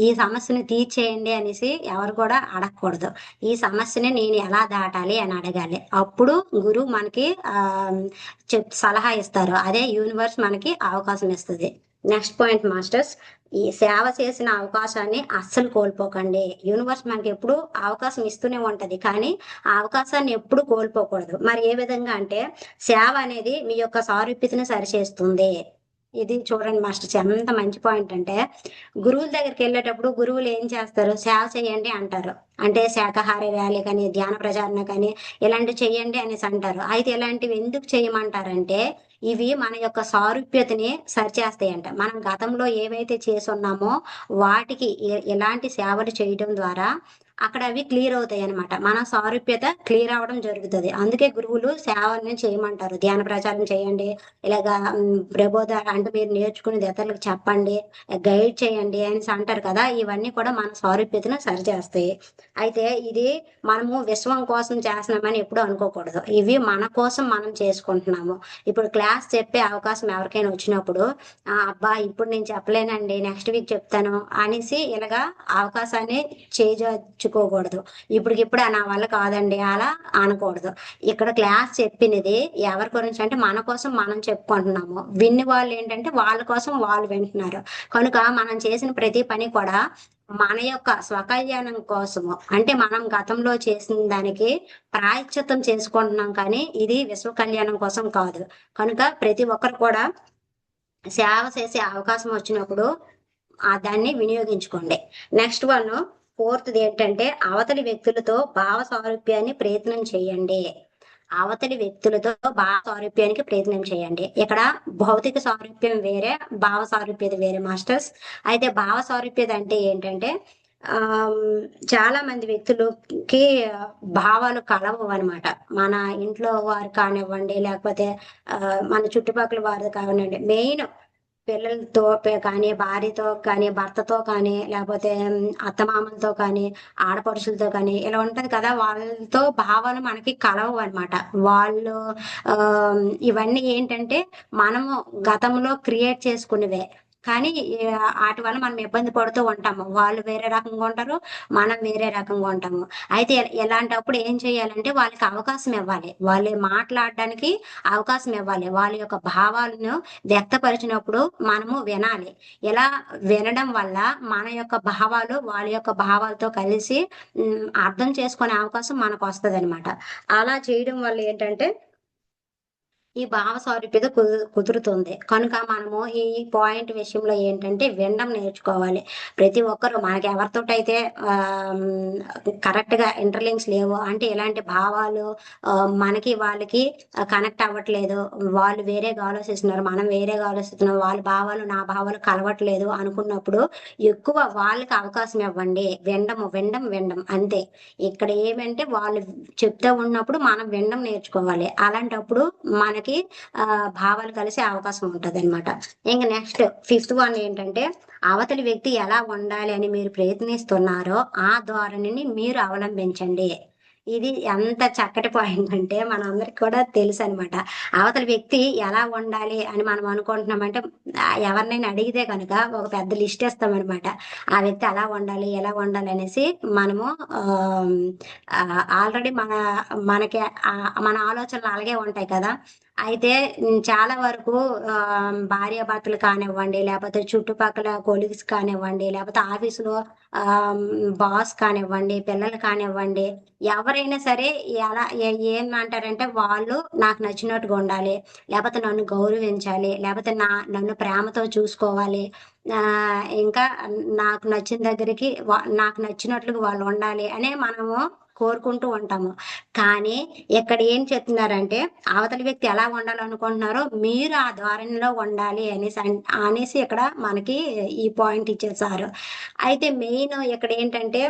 ఈ సమస్యని తీర్చేయండి అనేసి ఎవరు కూడా అడగకూడదు. ఈ సమస్యని నేను ఎలా దాటాలి అని అడగాలి. అప్పుడు గురువు మనకి సలహా ఇస్తారు. అదే యూనివర్స్ మనకి అవకాశం ఇస్తుంది. నెక్స్ట్ పాయింట్ మాస్టర్స్, ఈ సేవ చేసిన అవకాశాన్ని అస్సలు కోల్పోకండి. యూనివర్స్ మనకి ఎప్పుడు అవకాశం ఇస్తూనే ఉంటది, కానీ ఆ అవకాశాన్ని ఎప్పుడు కోల్పోకూడదు. మరి ఏ విధంగా అంటే, సేవ అనేది మీ యొక్క సారూప్యతను సరిచేస్తుంది. ఇది చూడండి మాస్టర్స్, ఎంత మంచి పాయింట్ అంటే, గురువుల దగ్గరికి వెళ్ళేటప్పుడు గురువులు ఏం చేస్తారు, సేవ చేయండి అంటారు. అంటే శాకాహార ర్యాలీ కానీ, ధ్యాన ప్రచారణ కానీ ఇలాంటివి చేయండి అనేసి అంటారు. అయితే ఇలాంటివి ఎందుకు చేయమంటారంటే, ఇవి మన యొక్క సారూప్యతని సరిచేస్తాయంట. మనం గతంలో ఏవైతే చేసి ఉన్నామో వాటికి ఎలాంటి సేవలు చేయడం ద్వారా అక్కడ అవి క్లియర్ అవుతాయి అనమాట. మన సారూప్యత క్లియర్ అవ్వడం జరుగుతుంది. అందుకే గురువులు సేవల్ని చేయమంటారు. ధ్యాన ప్రచారం చేయండి, ఇలాగా ప్రబోధ అంటే మీరు నేర్చుకునేది ఇతరులకు చెప్పండి, గైడ్ చేయండి అనేసి అంటారు కదా. ఇవన్నీ కూడా మన సారూప్యతను సరిచేస్తాయి. అయితే ఇది మనము విశ్వం కోసం చేస్తున్నామని ఎప్పుడు అనుకోకూడదు. ఇవి మన కోసం మనం చేసుకుంటున్నాము. ఇప్పుడు క్లాస్ చెప్పే అవకాశం ఎవరికైనా వచ్చినప్పుడు అబ్బా ఇప్పుడు నేను చెప్పలేనండి, నెక్స్ట్ వీక్ చెప్తాను అనేసి ఇలాగా అవకాశాన్ని చేజార్చుకోకూడదు. ఇప్పటికిప్పుడు నా వల్ల కాదండి అలా అనకూడదు. ఇక్కడ క్లాస్ చెప్పినది ఎవరి గురించి అంటే మన కోసం మనం చెప్పుకుంటున్నాము. విన్ని వాళ్ళు ఏంటంటే వాళ్ళ కోసం వాళ్ళు వింటున్నారు. కనుక మనం చేసిన ప్రతి పని కూడా మన యొక్క స్వకల్యాణం కోసము, అంటే మనం గతంలో చేసిన దానికి ప్రాయశ్చిత్తం చేసుకుంటున్నాం, కానీ ఇది విశ్వ కళ్యాణం కోసం కాదు. కనుక ప్రతి ఒక్కరు కూడా సేవ చేసే అవకాశం వచ్చినప్పుడు దాన్ని వినియోగించుకోండి. నెక్స్ట్ వన్, ఫోర్త్ది ఏంటంటే, అవతలి వ్యక్తులతో భావ సారూప్యాన్ని ప్రయత్నం చేయండి. అవతలి వ్యక్తులతో భావ సారూప్యానికి ప్రయత్నం చేయండి. ఇక్కడ భౌతిక సారూప్యం వేరే, భావ సారూప్యత వేరే మాస్టర్స్. అయితే భావ సారూప్యత అంటే ఏంటంటే, చాలా మంది వ్యక్తులకి భావాలు కలవు అనమాట. మన ఇంట్లో వారు కానివ్వండి, లేకపోతే మన చుట్టుపక్కల వారు కానివ్వండి, మెయిన్ పిల్లలతో కానీ, భార్యతో కానీ, భర్తతో కానీ, లేకపోతే అత్తమామలతో కానీ, ఆడపడుచులతో కానీ ఇలా ఉంటది కదా, వాళ్ళతో భావాలు మనకి కలవు అనమాట. వాళ్ళు ఇవన్నీ ఏంటంటే మనము గతంలో క్రియేట్ చేసుకునేవే. కానీ వాటి వల్ల మనం ఇబ్బంది పడుతూ ఉంటాము. వాళ్ళు వేరే రకంగా ఉంటారు, మనం వేరే రకంగా ఉంటాము. అయితే ఇలాంటప్పుడు ఏం చేయాలంటే వాళ్ళకి అవకాశం ఇవ్వాలి. వాళ్ళు మాట్లాడడానికి అవకాశం ఇవ్వాలి. వాళ్ళ యొక్క భావాలను వ్యక్తపరిచినప్పుడు మనము వినాలి. ఇలా వినడం వల్ల మన యొక్క భావాలు వాళ్ళ యొక్క భావాలతో కలిసి అర్థం చేసుకునే అవకాశం మనకు వస్తుంది అనమాట. అలా చేయడం వల్ల ఏంటంటే ఈ భావ సారూప్యత కుదురుతుంది. కనుక మనము ఈ పాయింట్ విషయంలో ఏంటంటే వినడం నేర్చుకోవాలి. ప్రతి ఒక్కరు మనకి ఎవరితోటైతే కరెక్ట్ గా ఇంటర్లింక్స్ లేవు, అంటే ఎలాంటి భావాలు మనకి వాళ్ళకి కనెక్ట్ అవ్వట్లేదు, వాళ్ళు వేరేగా ఆలోచిస్తున్నారు, మనం వేరేగా ఆలోచిస్తున్నాం, వాళ్ళ భావాలు నా భావాలు కలవట్లేదు అనుకున్నప్పుడు ఎక్కువ వాళ్ళకి అవకాశం ఇవ్వండి. వినడం అంతే. ఇక్కడ ఏమంటే వాళ్ళు చెప్తూ ఉన్నప్పుడు మనం వినడం నేర్చుకోవాలి. అలాంటప్పుడు మనకి భావాలు కలిసే అవకాశం ఉంటది అనమాట. ఇంకా నెక్స్ట్ ఫిఫ్త్ వన్ ఏంటంటే, అవతలి వ్యక్తి ఎలా ఉండాలి అని మీరు ప్రయత్నిస్తున్నారో ఆ ధోరణిని మీరు అవలంబించండి. ఇది ఎంత చక్కటి పాయింట్ అంటే మనందరికి కూడా తెలుసు అనమాట. అవతల వ్యక్తి ఎలా ఉండాలి అని మనం అనుకుంటున్నామంటే ఎవరినైనా అడిగితే కనుక ఒక పెద్ద లిస్ట్ ఇస్తామన్నమాట. ఆ వ్యక్తి అలా ఉండాలి ఎలా ఉండాలి అనేసి మనము ఆల్రెడీ మనకి మన ఆలోచనలు అలాగే ఉంటాయి కదా. అయితే చాలా వరకు భార్యాభర్తలు కానివ్వండి, లేకపోతే చుట్టుపక్కల కొలీగ్స్ కానివ్వండి, లేకపోతే ఆఫీసులో బాస్ కానివ్వండి, పిల్లలు కానివ్వండి, ఎవరైనా సరే ఎలా ఏమంటారంటే వాళ్ళు నాకు నచ్చినట్టుగా ఉండాలి, లేకపోతే నన్ను గౌరవించాలి, లేకపోతే నన్ను ప్రేమతో చూసుకోవాలి. ఇంకా నాకు నచ్చిన దగ్గరికి నాకు నచ్చినట్లుగా వాళ్ళు ఉండాలి అనే మనము కోరుకుంటూ ఉంటాము. కానీ ఇక్కడ ఏం చెప్తున్నారంటే అవతలి వ్యక్తి ఎలా ఉండాలనుకుంటున్నారో మీరు ఆ ధోరణిలో ఉండాలి అనేసి ఇక్కడ మనకి ఈ పాయింట్ ఇచ్చేసారు. అయితే మెయిన్ ఇక్కడ ఏంటంటే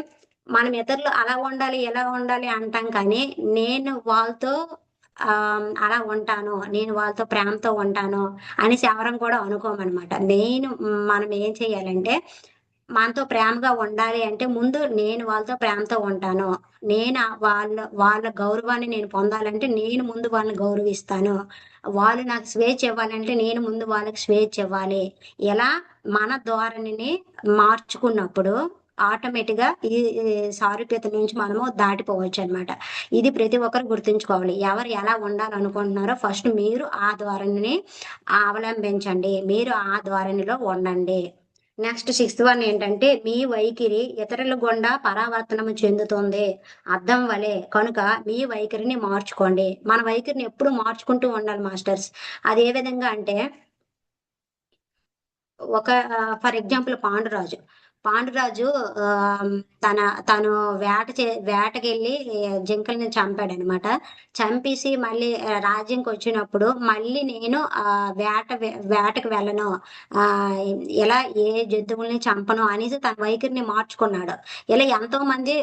మనం ఇతరులు అలా ఉండాలి ఇలా ఉండాలి అంటాం, కానీ నేను వాళ్ళతో అలా ఉంటాను, నేను వాళ్ళతో ప్రేమతో ఉంటాను అనేసి ఎవరం కూడా అనుకోమనమాట. మెయిన్ మనం ఏం చేయాలంటే మనతో ప్రేమగా ఉండాలి అంటే ముందు నేను వాళ్ళతో ప్రేమతో ఉంటాను, నేను వాళ్ళ గౌరవాన్ని నేను పొందాలంటే నేను ముందు వాళ్ళని గౌరవిస్తాను, వాళ్ళు నాకు స్వేచ్ఛ ఇవ్వాలంటే నేను ముందు వాళ్ళకి స్వేచ్ఛ ఇవ్వాలి. ఇలా మన ధోరణిని మార్చుకున్నప్పుడు ఆటోమేటిక్ గా ఈ సారూప్యత నుంచి మనము దాటిపోవచ్చు అన్నమాట. ఇది ప్రతి ఒక్కరు గుర్తుంచుకోవాలి. ఎవరు ఎలా ఉండాలనుకుంటున్నారో ఫస్ట్ మీరు ఆ ధోరణిని అవలంబించండి, మీరు ఆ ధోరణిలో ఉండండి. నెక్స్ట్ సిక్స్త్ వన్ ఏంటంటే మీ వైఖరి ఇతరుల గుండా పరావర్తనము చెందుతుంది అద్దం వలె కనుక మీ వైఖరిని మార్చుకోండి. మన వైఖరిని ఎప్పుడు మార్చుకుంటూ ఉండాలి మాస్టర్స్. అది ఏ విధంగా అంటే ఒక ఫర్ ఎగ్జాంపుల్ పాండురాజు ఆ, తను వేటకెళ్ళి జింకల్ని చంపాడనమాట. చంపేసి మళ్ళీ రాజ్యంకి వచ్చినప్పుడు మళ్ళీ నేను వేటకు వెళ్ళను, ఆ ఇలా ఏ జంతువుల్ని చంపను అనేసి తన వైఖరిని మార్చుకున్నాడు. ఇలా ఎంతో మంది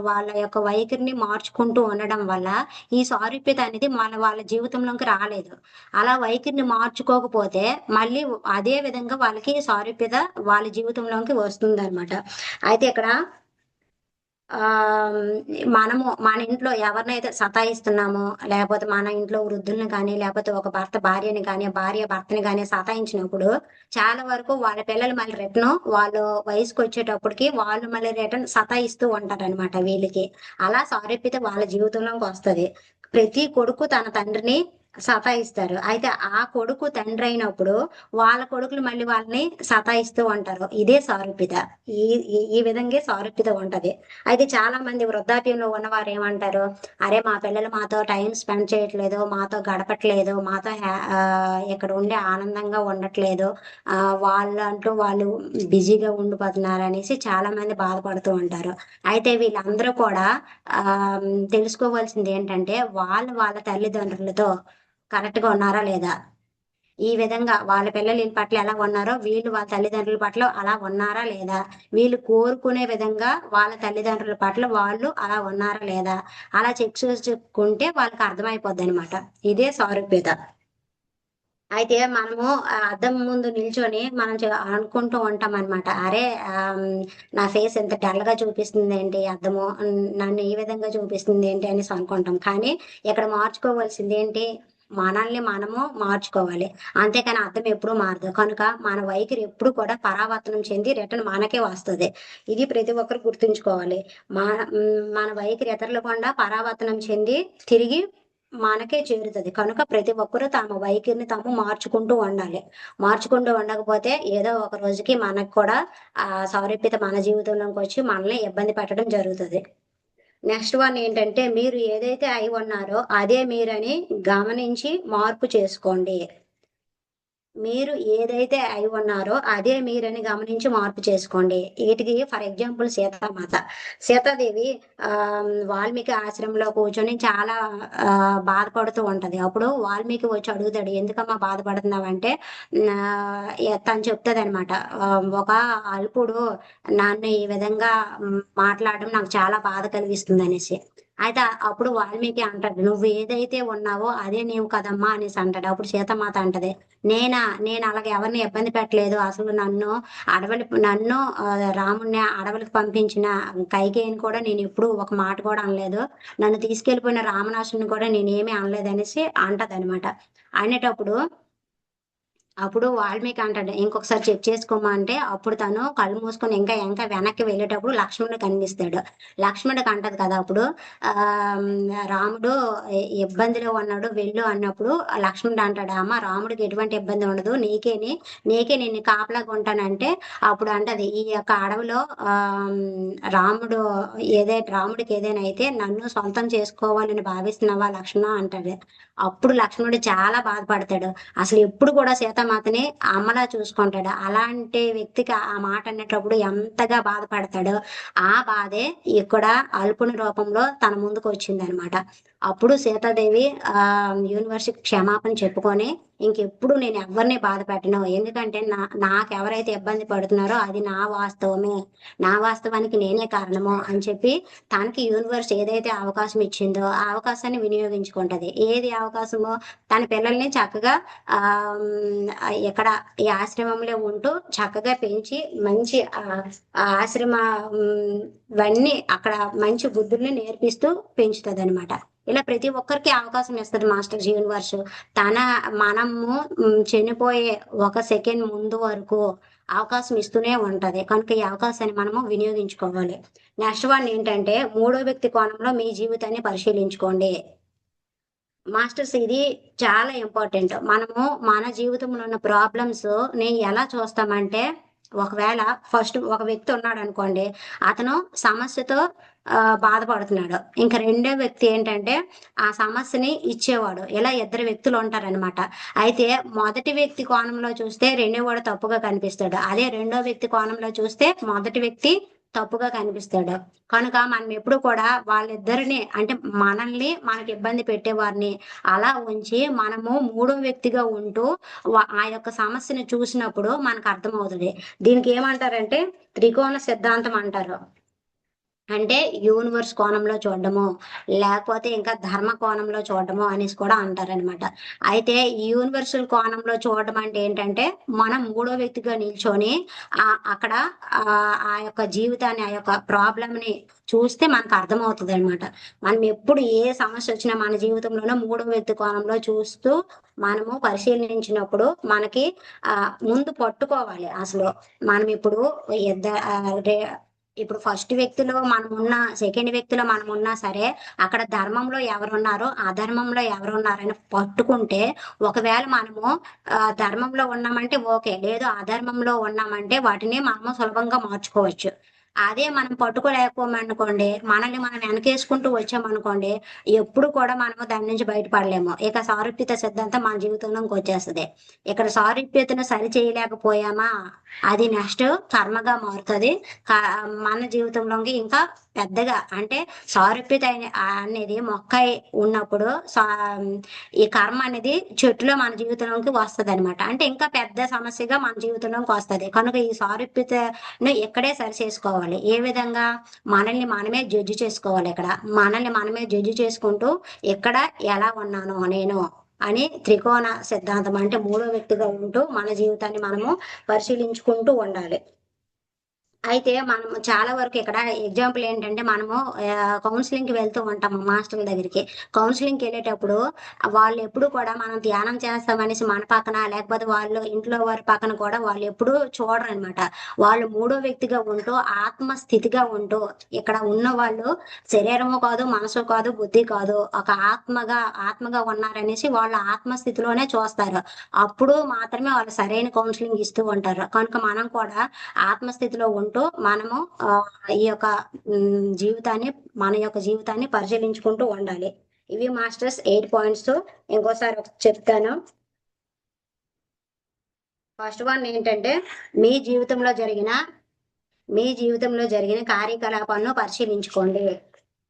వాళ్ళ యొక్క వైఖరిని మార్చుకుంటూ ఉండడం వల్ల ఈ సారూప్యత అనేది వాళ్ళ జీవితంలోకి రాలేదు. అలా వైఖరిని మార్చుకోకపోతే మళ్ళీ అదే విధంగా వాళ్ళకి సారూప్యత వాళ్ళ జీవితంలోకి వస్తుంది అనమాట. అయితే ఇక్కడ ఆ మనము మన ఇంట్లో ఎవరినైతే సతాయిస్తున్నామో, లేకపోతే మన ఇంట్లో వృద్ధుల్ని కానీ, లేకపోతే ఒక భర్త భార్యని కానీ, భార్య భర్తని కానీ సతాయించినప్పుడు చాలా వరకు వాళ్ళ పిల్లలు మళ్ళీ రిటర్న్ వాళ్ళు వయసుకు వచ్చేటప్పటికి వాళ్ళు మళ్ళీ రిటర్న్ సతాయిస్తూ ఉంటారన్నమాట వీళ్ళకి. అలా సారూప్యత వాళ్ళ జీవితంలోకి వస్తది. ప్రతి కొడుకు తన తండ్రిని సతాయిస్తారు. అయితే ఆ కొడుకు తండ్రి అయినప్పుడు వాళ్ళ కొడుకులు మళ్ళీ వాళ్ళని సతాయిస్తూ ఉంటారు. ఇదే సారూప్యత. ఈ ఈ విధంగా సారూప్యత ఉంటది. అయితే చాలా మంది వృద్ధాప్యంలో ఉన్నవారు ఏమంటారు, అరే మా పిల్లలు మాతో టైం స్పెండ్ చేయట్లేదు, మాతో గడపట్లేదు, మాతో ఇక్కడ ఉండి ఆనందంగా ఉండట్లేదు, వాళ్ళు బిజీగా ఉండిపోతున్నారు అనేసి చాలా మంది బాధపడుతూ ఉంటారు. అయితే వీళ్ళందరూ కూడా ఆ తెలుసుకోవాల్సింది ఏంటంటే వాళ్ళ తల్లిదండ్రులతో కరెక్ట్ గా ఉన్నారా లేదా, ఈ విధంగా వాళ్ళ పిల్లలు వీళ్ళ పట్ల ఎలా ఉన్నారో వీళ్ళు వాళ్ళ తల్లిదండ్రుల పట్ల అలా ఉన్నారా లేదా, వీళ్ళు కోరుకునే విధంగా వాళ్ళ తల్లిదండ్రుల పట్ల వాళ్ళు అలా ఉన్నారా లేదా, అలా చెక్ చేసుకుంటే వాళ్ళకి అర్థమైపోద్ది అనమాట. ఇదే సారూప్యత. అయితే మనము అద్దం ముందు నిల్చొని మనం అనుకుంటూ ఉంటాం అనమాట, అరే నా ఫేస్ ఎంత డల్ గా చూపిస్తుంది ఏంటి అద్దము, నన్ను ఈ విధంగా చూపిస్తుంది ఏంటి అనేసి అనుకుంటాం. కానీ ఇక్కడ మార్చుకోవాల్సింది ఏంటి, మనల్ని మనము మార్చుకోవాలి. అంతేకాని అర్థం ఎప్పుడూ మారదు. కనుక మన వైఖరి ఎప్పుడు కూడా పరావర్తనం చెంది రిటర్న్ మనకే వస్తుంది. ఇది ప్రతి ఒక్కరు గుర్తుంచుకోవాలి. మన వైఖరి ఇతరుల గుండా పరావర్తనం చెంది తిరిగి మనకే చేరుతుంది. కనుక ప్రతి ఒక్కరూ తమ వైఖరిని తాము మార్చుకుంటూ ఉండాలి. మార్చుకుంటూ ఉండకపోతే ఏదో ఒక రోజుకి మనకు కూడా ఆ సారూప్యత మన జీవితంలోకి వచ్చి మనల్ని ఇబ్బంది పెట్టడం జరుగుతుంది. నెక్స్ట్ వన్ ఏంటంటే మీరు ఏదైతే అయి ఉన్నారో అదే మీరని గమనించి మార్పు చేసుకోండి. మీరు ఏదైతే అయి ఉన్నారో అదే మీరని గమనించి మార్పు చేసుకోండి. వీటికి ఫర్ ఎగ్జాంపుల్ సీతాదేవి ఆ వాల్మీకి ఆశ్రమంలో కూర్చొని చాలా బాధపడుతూ ఉంటది. అప్పుడు వాల్మీకి వచ్చి అడుగుతాడు, ఎందుకమ్మా బాధపడుతున్నావంటే తను చెప్తుంది అనమాట, ఒక అల్పుడు నన్ను ఈ విధంగా మాట్లాడడం నాకు చాలా బాధ కలిగిస్తుంది అనేసి. అయితే అప్పుడు వాల్మీకి అంటాడు, నువ్వు ఏదైతే ఉన్నావో అదే నీవు కదమ్మా అనేసి అంటాడు. అప్పుడు సీతమాత అంటది, నేను అలాగే ఎవరిని ఇబ్బంది పెట్టలేదు, అసలు నన్ను రాముణ్ణి అడవులకు పంపించిన కైకేయిని కూడా నేను ఎప్పుడు ఒక మాట కూడా అనలేదు, నన్ను తీసుకెళ్లిపోయిన రావణాసుని కూడా నేనేమీ అనలేదు అనేసి అంటది అనమాట. అనేటప్పుడు అప్పుడు వాల్మీకి అంటాడు ఇంకొకసారి చెక్ చేసుకోమా అంటే అప్పుడు తను కళ్ళు మూసుకొని ఇంకా ఇంకా వెనక్కి వెళ్ళేటప్పుడు లక్ష్మణుడు కనిపిస్తాడు. లక్ష్మణుడికి అంటది కదా అప్పుడు ఆ రాముడు ఇబ్బందిలో ఉన్నాడు వెళ్ళు అన్నప్పుడు ఆ లక్ష్మణుడు అంటాడు అమ్మ రాముడికి ఎటువంటి ఇబ్బంది ఉండదు నీకే నేను కాపలాగా ఉంటానంటే అప్పుడు అంటది ఈ యొక్క అడవిలో ఆ రాముడికి ఏదైనా అయితే నన్ను సొంతం చేసుకోవాలని భావిస్తున్నావా లక్ష్మణ అంటాడు. అప్పుడు లక్ష్మణుడు చాలా బాధపడతాడు. అసలు ఎప్పుడు కూడా సీతామాతని అమ్మలా చూసుకుంటాడు. అలాంటి వ్యక్తికి ఆ మాట అనేటప్పుడు ఎంతగా బాధపడతాడో ఆ బాధే ఇక్కడ అల్పుని రూపంలో తన ముందుకు వచ్చింది అనమాట. అప్పుడు సీతాదేవి యూనివర్స్కి క్షమాపణ చెప్పుకొని ఇంకెప్పుడు నేను ఎవరిని బాధ పెట్టను, ఎందుకంటే నాకెవరైతే ఇబ్బంది పడుతున్నారో అది నా వాస్తవానికి నేనే కారణము అని చెప్పి తనకి యూనివర్స్ ఏదైతే అవకాశం ఇచ్చిందో ఆ అవకాశాన్ని వినియోగించుకుంటది. ఏది అవకాశమో తన పిల్లల్ని చక్కగా ఆ ఇక్కడ ఈ ఆశ్రమంలో ఉంటూ చక్కగా పెంచి మంచి ఆ ఆశ్రమ ఇవన్నీ అక్కడ మంచి బుద్ధుల్ని నేర్పిస్తూ పెంచుతుంది అనమాట. ఇలా ప్రతి ఒక్కరికి అవకాశం ఇస్తుంది మాస్టర్ యూనివర్స్. మనము చనిపోయే ఒక సెకండ్ ముందు వరకు అవకాశం ఇస్తూనే ఉంటది. కనుక ఈ అవకాశాన్ని మనము వినియోగించుకోవాలి. నెక్స్ట్ వన్ ఏంటంటే మూడో వ్యక్తి కోణంలో మీ జీవితాన్ని పరిశీలించుకోండి. మాస్టర్స్ ఇది చాలా ఇంపార్టెంట్. మనము మన జీవితంలో ఉన్న ప్రాబ్లమ్స్ ని ఎలా చూస్తామంటే ఒకవేళ ఫస్ట్ ఒక వ్యక్తి ఉన్నాడు అనుకోండి, అతను సమస్యతో బాధపడుతున్నాడు. ఇంకా రెండో వ్యక్తి ఏంటంటే ఆ సమస్యని ఇచ్చేవాడు. ఇలా ఇద్దరు వ్యక్తులు ఉంటారనమాట. అయితే మొదటి వ్యక్తి కోణంలో చూస్తే రెండో వాడు తప్పుగా కనిపిస్తాడు. అదే రెండో వ్యక్తి కోణంలో చూస్తే మొదటి వ్యక్తి తప్పుగా కనిపిస్తాడు. కనుక మనం ఎప్పుడు కూడా వాళ్ళిద్దరిని అంటే మనల్ని మనకి ఇబ్బంది పెట్టేవారిని అలా ఉంచి మనము మూడో వ్యక్తిగా ఉంటూ ఆ యొక్క సమస్యను చూసినప్పుడు మనకు అర్థమవుతుంది. దీనికి ఏమంటారంటే త్రికోణ సిద్ధాంతం అంటారు. అంటే యూనివర్స్ కోణంలో చూడడము, లేకపోతే ఇంకా ధర్మ కోణంలో చూడడము అనేసి కూడా అంటారనమాట. అయితే ఈ యూనివర్సల్ కోణంలో చూడడం అంటే ఏంటంటే మనం మూడో వ్యక్తిగా నిల్చొని అక్కడ ఆ యొక్క జీవితాన్ని ఆ యొక్క ప్రాబ్లమ్ని చూస్తే మనకు అర్థమవుతుంది అనమాట. మనం ఎప్పుడు ఏ సమస్య వచ్చినా మన జీవితంలోనూ మూడో వ్యక్తి కోణంలో చూస్తూ మనము పరిశీలించినప్పుడు మనకి ముందు పట్టుకోవాలి. అసలు మనం ఇప్పుడు ఫస్ట్ వ్యక్తిలో మనమున్నా సెకండ్ వ్యక్తిలో మనమున్నా సరే అక్కడ ధర్మంలో ఎవరున్నారో అధర్మంలో ఎవరున్నారని పట్టుకుంటే ఒకవేళ మనము ధర్మంలో ఉన్నామంటే ఓకే, లేదు అధర్మంలో ఉన్నామంటే వాటిని మనము సులభంగా మార్చుకోవచ్చు. అదే మనం పట్టుకోలేకపోమనుకోండి, మనల్ని మనం వెనకేసుకుంటూ వచ్చామనుకోండి, ఎప్పుడు కూడా మనము దాని నుంచి బయటపడలేము. ఇక సారూప్యత సిద్ధాంతం మన జీవితంలోకి వచ్చేస్తుంది. ఇక్కడ సారూప్యతను సరి చేయలేకపోయామా అది నెక్స్ట్ కర్మగా మారుతుంది. మన జీవితంలోకి ఇంకా పెద్దగా అంటే సారూప్యత అనేది మొక్క ఉన్నప్పుడు ఈ కర్మ అనేది చెట్టులో మన జీవితంలోకి వస్తుంది అనమాట. అంటే ఇంకా పెద్ద సమస్యగా మన జీవితంలోకి వస్తుంది. కనుక ఈ సారూప్యతను ఇక్కడే సరి చేసుకోవాలి. ఏ విధంగా మనల్ని మనమే జడ్జి చేసుకోవాలి. ఇక్కడ మనల్ని మనమే జడ్జి చేసుకుంటూ ఇక్కడ ఎలా ఉన్నాను నేను అని త్రికోణ సిద్ధాంతం అంటే మూడో వ్యక్తిగా ఉంటూ మన జీవితాన్ని మనము పరిశీలించుకుంటూ ఉండాలి. అయితే మనం చాలా వరకు ఇక్కడ ఎగ్జాంపుల్ ఏంటంటే మనము కౌన్సిలింగ్కి వెళ్తూ ఉంటాము మాస్టర్ల దగ్గరికి. కౌన్సిలింగ్కి వెళ్ళేటప్పుడు వాళ్ళు ఎప్పుడు కూడా మనం ధ్యానం చేస్తామనేసి మన పక్కన లేకపోతే వాళ్ళు ఇంట్లో వారి పక్కన కూడా వాళ్ళు ఎప్పుడు చూడరు అనమాట. వాళ్ళు మూడో వ్యక్తిగా ఉంటూ ఆత్మస్థితిగా ఉంటూ ఇక్కడ ఉన్న వాళ్ళు శరీరము కాదు, మనసు కాదు, బుద్ధి కాదు, ఒక ఆత్మగా ఉన్నారనేసి వాళ్ళు ఆత్మస్థితిలోనే చూస్తారు. అప్పుడు మాత్రమే వాళ్ళు సరైన కౌన్సిలింగ్ ఇస్తూ ఉంటారు. కనుక మనం కూడా ఆత్మస్థితిలో ఉంటూ మనము ఈ యొక్క మన యొక్క జీవితాన్ని పరిశీలించుకుంటూ ఉండాలి. ఇవి మాస్టర్స్ 8 పాయింట్స్. ఇంకోసారి చెప్తాను. ఫస్ట్ వన్ ఏంటంటే మీ జీవితంలో జరిగిన కార్యకలాపాలను పరిశీలించుకోండి.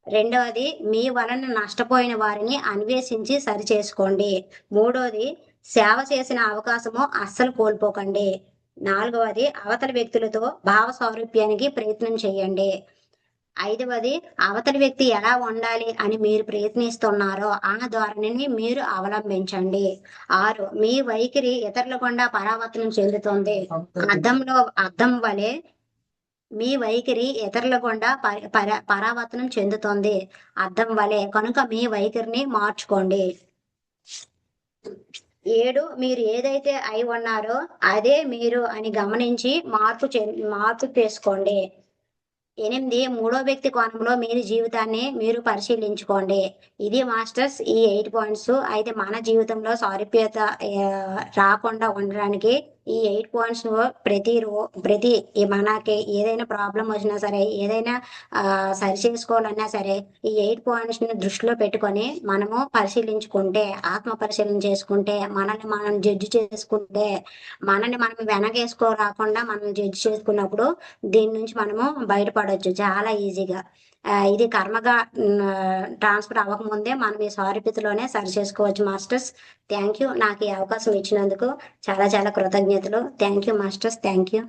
రెండవది మీ వలన నష్టపోయిన వారిని అన్వేషించి సరిచేసుకోండి. మూడవది సేవ చేసిన అవకాశము అస్సలు కోల్పోకండి. నాలుగవది అవతలి వ్యక్తులతో భావ సారూప్యానికి ప్రయత్నం చేయండి. ఐదవది అవతలి వ్యక్తి ఎలా ఉండాలి అని మీరు ప్రయత్నిస్తున్నారో ఆ ధోరణిని మీరు అవలంబించండి. 6 మీ వైఖరి ఇతరుల గుండా పరావర్తనం చెందుతుంది. అద్దం వలె మీ వైఖరి ఇతరుల గుండా పరావర్తనం చెందుతుంది. అద్దం వలె కనుక మీ వైఖరిని మార్చుకోండి. 7 మీరు ఏదైతే అయి ఉన్నారో అదే మీరు అని గమనించి మార్పు చేసుకోండి. 8 మూడో వ్యక్తి కోణంలో మీరు జీవితాన్ని మీరు పరిశీలించుకోండి. ఇది మాస్టర్స్ ఈ 8 పాయింట్స్. అయితే మన జీవితంలో సారూప్యత రాకుండా ఉండడానికి ఈ 8 పాయింట్స్ ప్రతి మనకి ఏదైనా ప్రాబ్లం వచ్చినా సరే, ఏదైనా సరి చేసుకోవాలన్నా సరే, ఈ 8 పాయింట్స్ ని దృష్టిలో పెట్టుకొని మనము పరిశీలించుకుంటే, ఆత్మ పరిశీలన చేసుకుంటే, మనల్ని మనం జడ్జి చేసుకుంటే, మనల్ని మనం వెనకేసుకో రాకుండా మనం జడ్జి చేసుకున్నప్పుడు దీని నుంచి మనము బయటపడొచ్చు చాలా ఈజీగా. ఇది కర్మగా ట్రాన్స్ఫర్ అవ్వకముందే మనం ఈ సారూప్యతలోనే సరి చేసుకోవచ్చు మాస్టర్స్. Thank you. నాకు ఈ అవకాశం ఇచ్చినందుకు చాలా చాలా కృతజ్ఞతలు. Thank you masters. Thank you.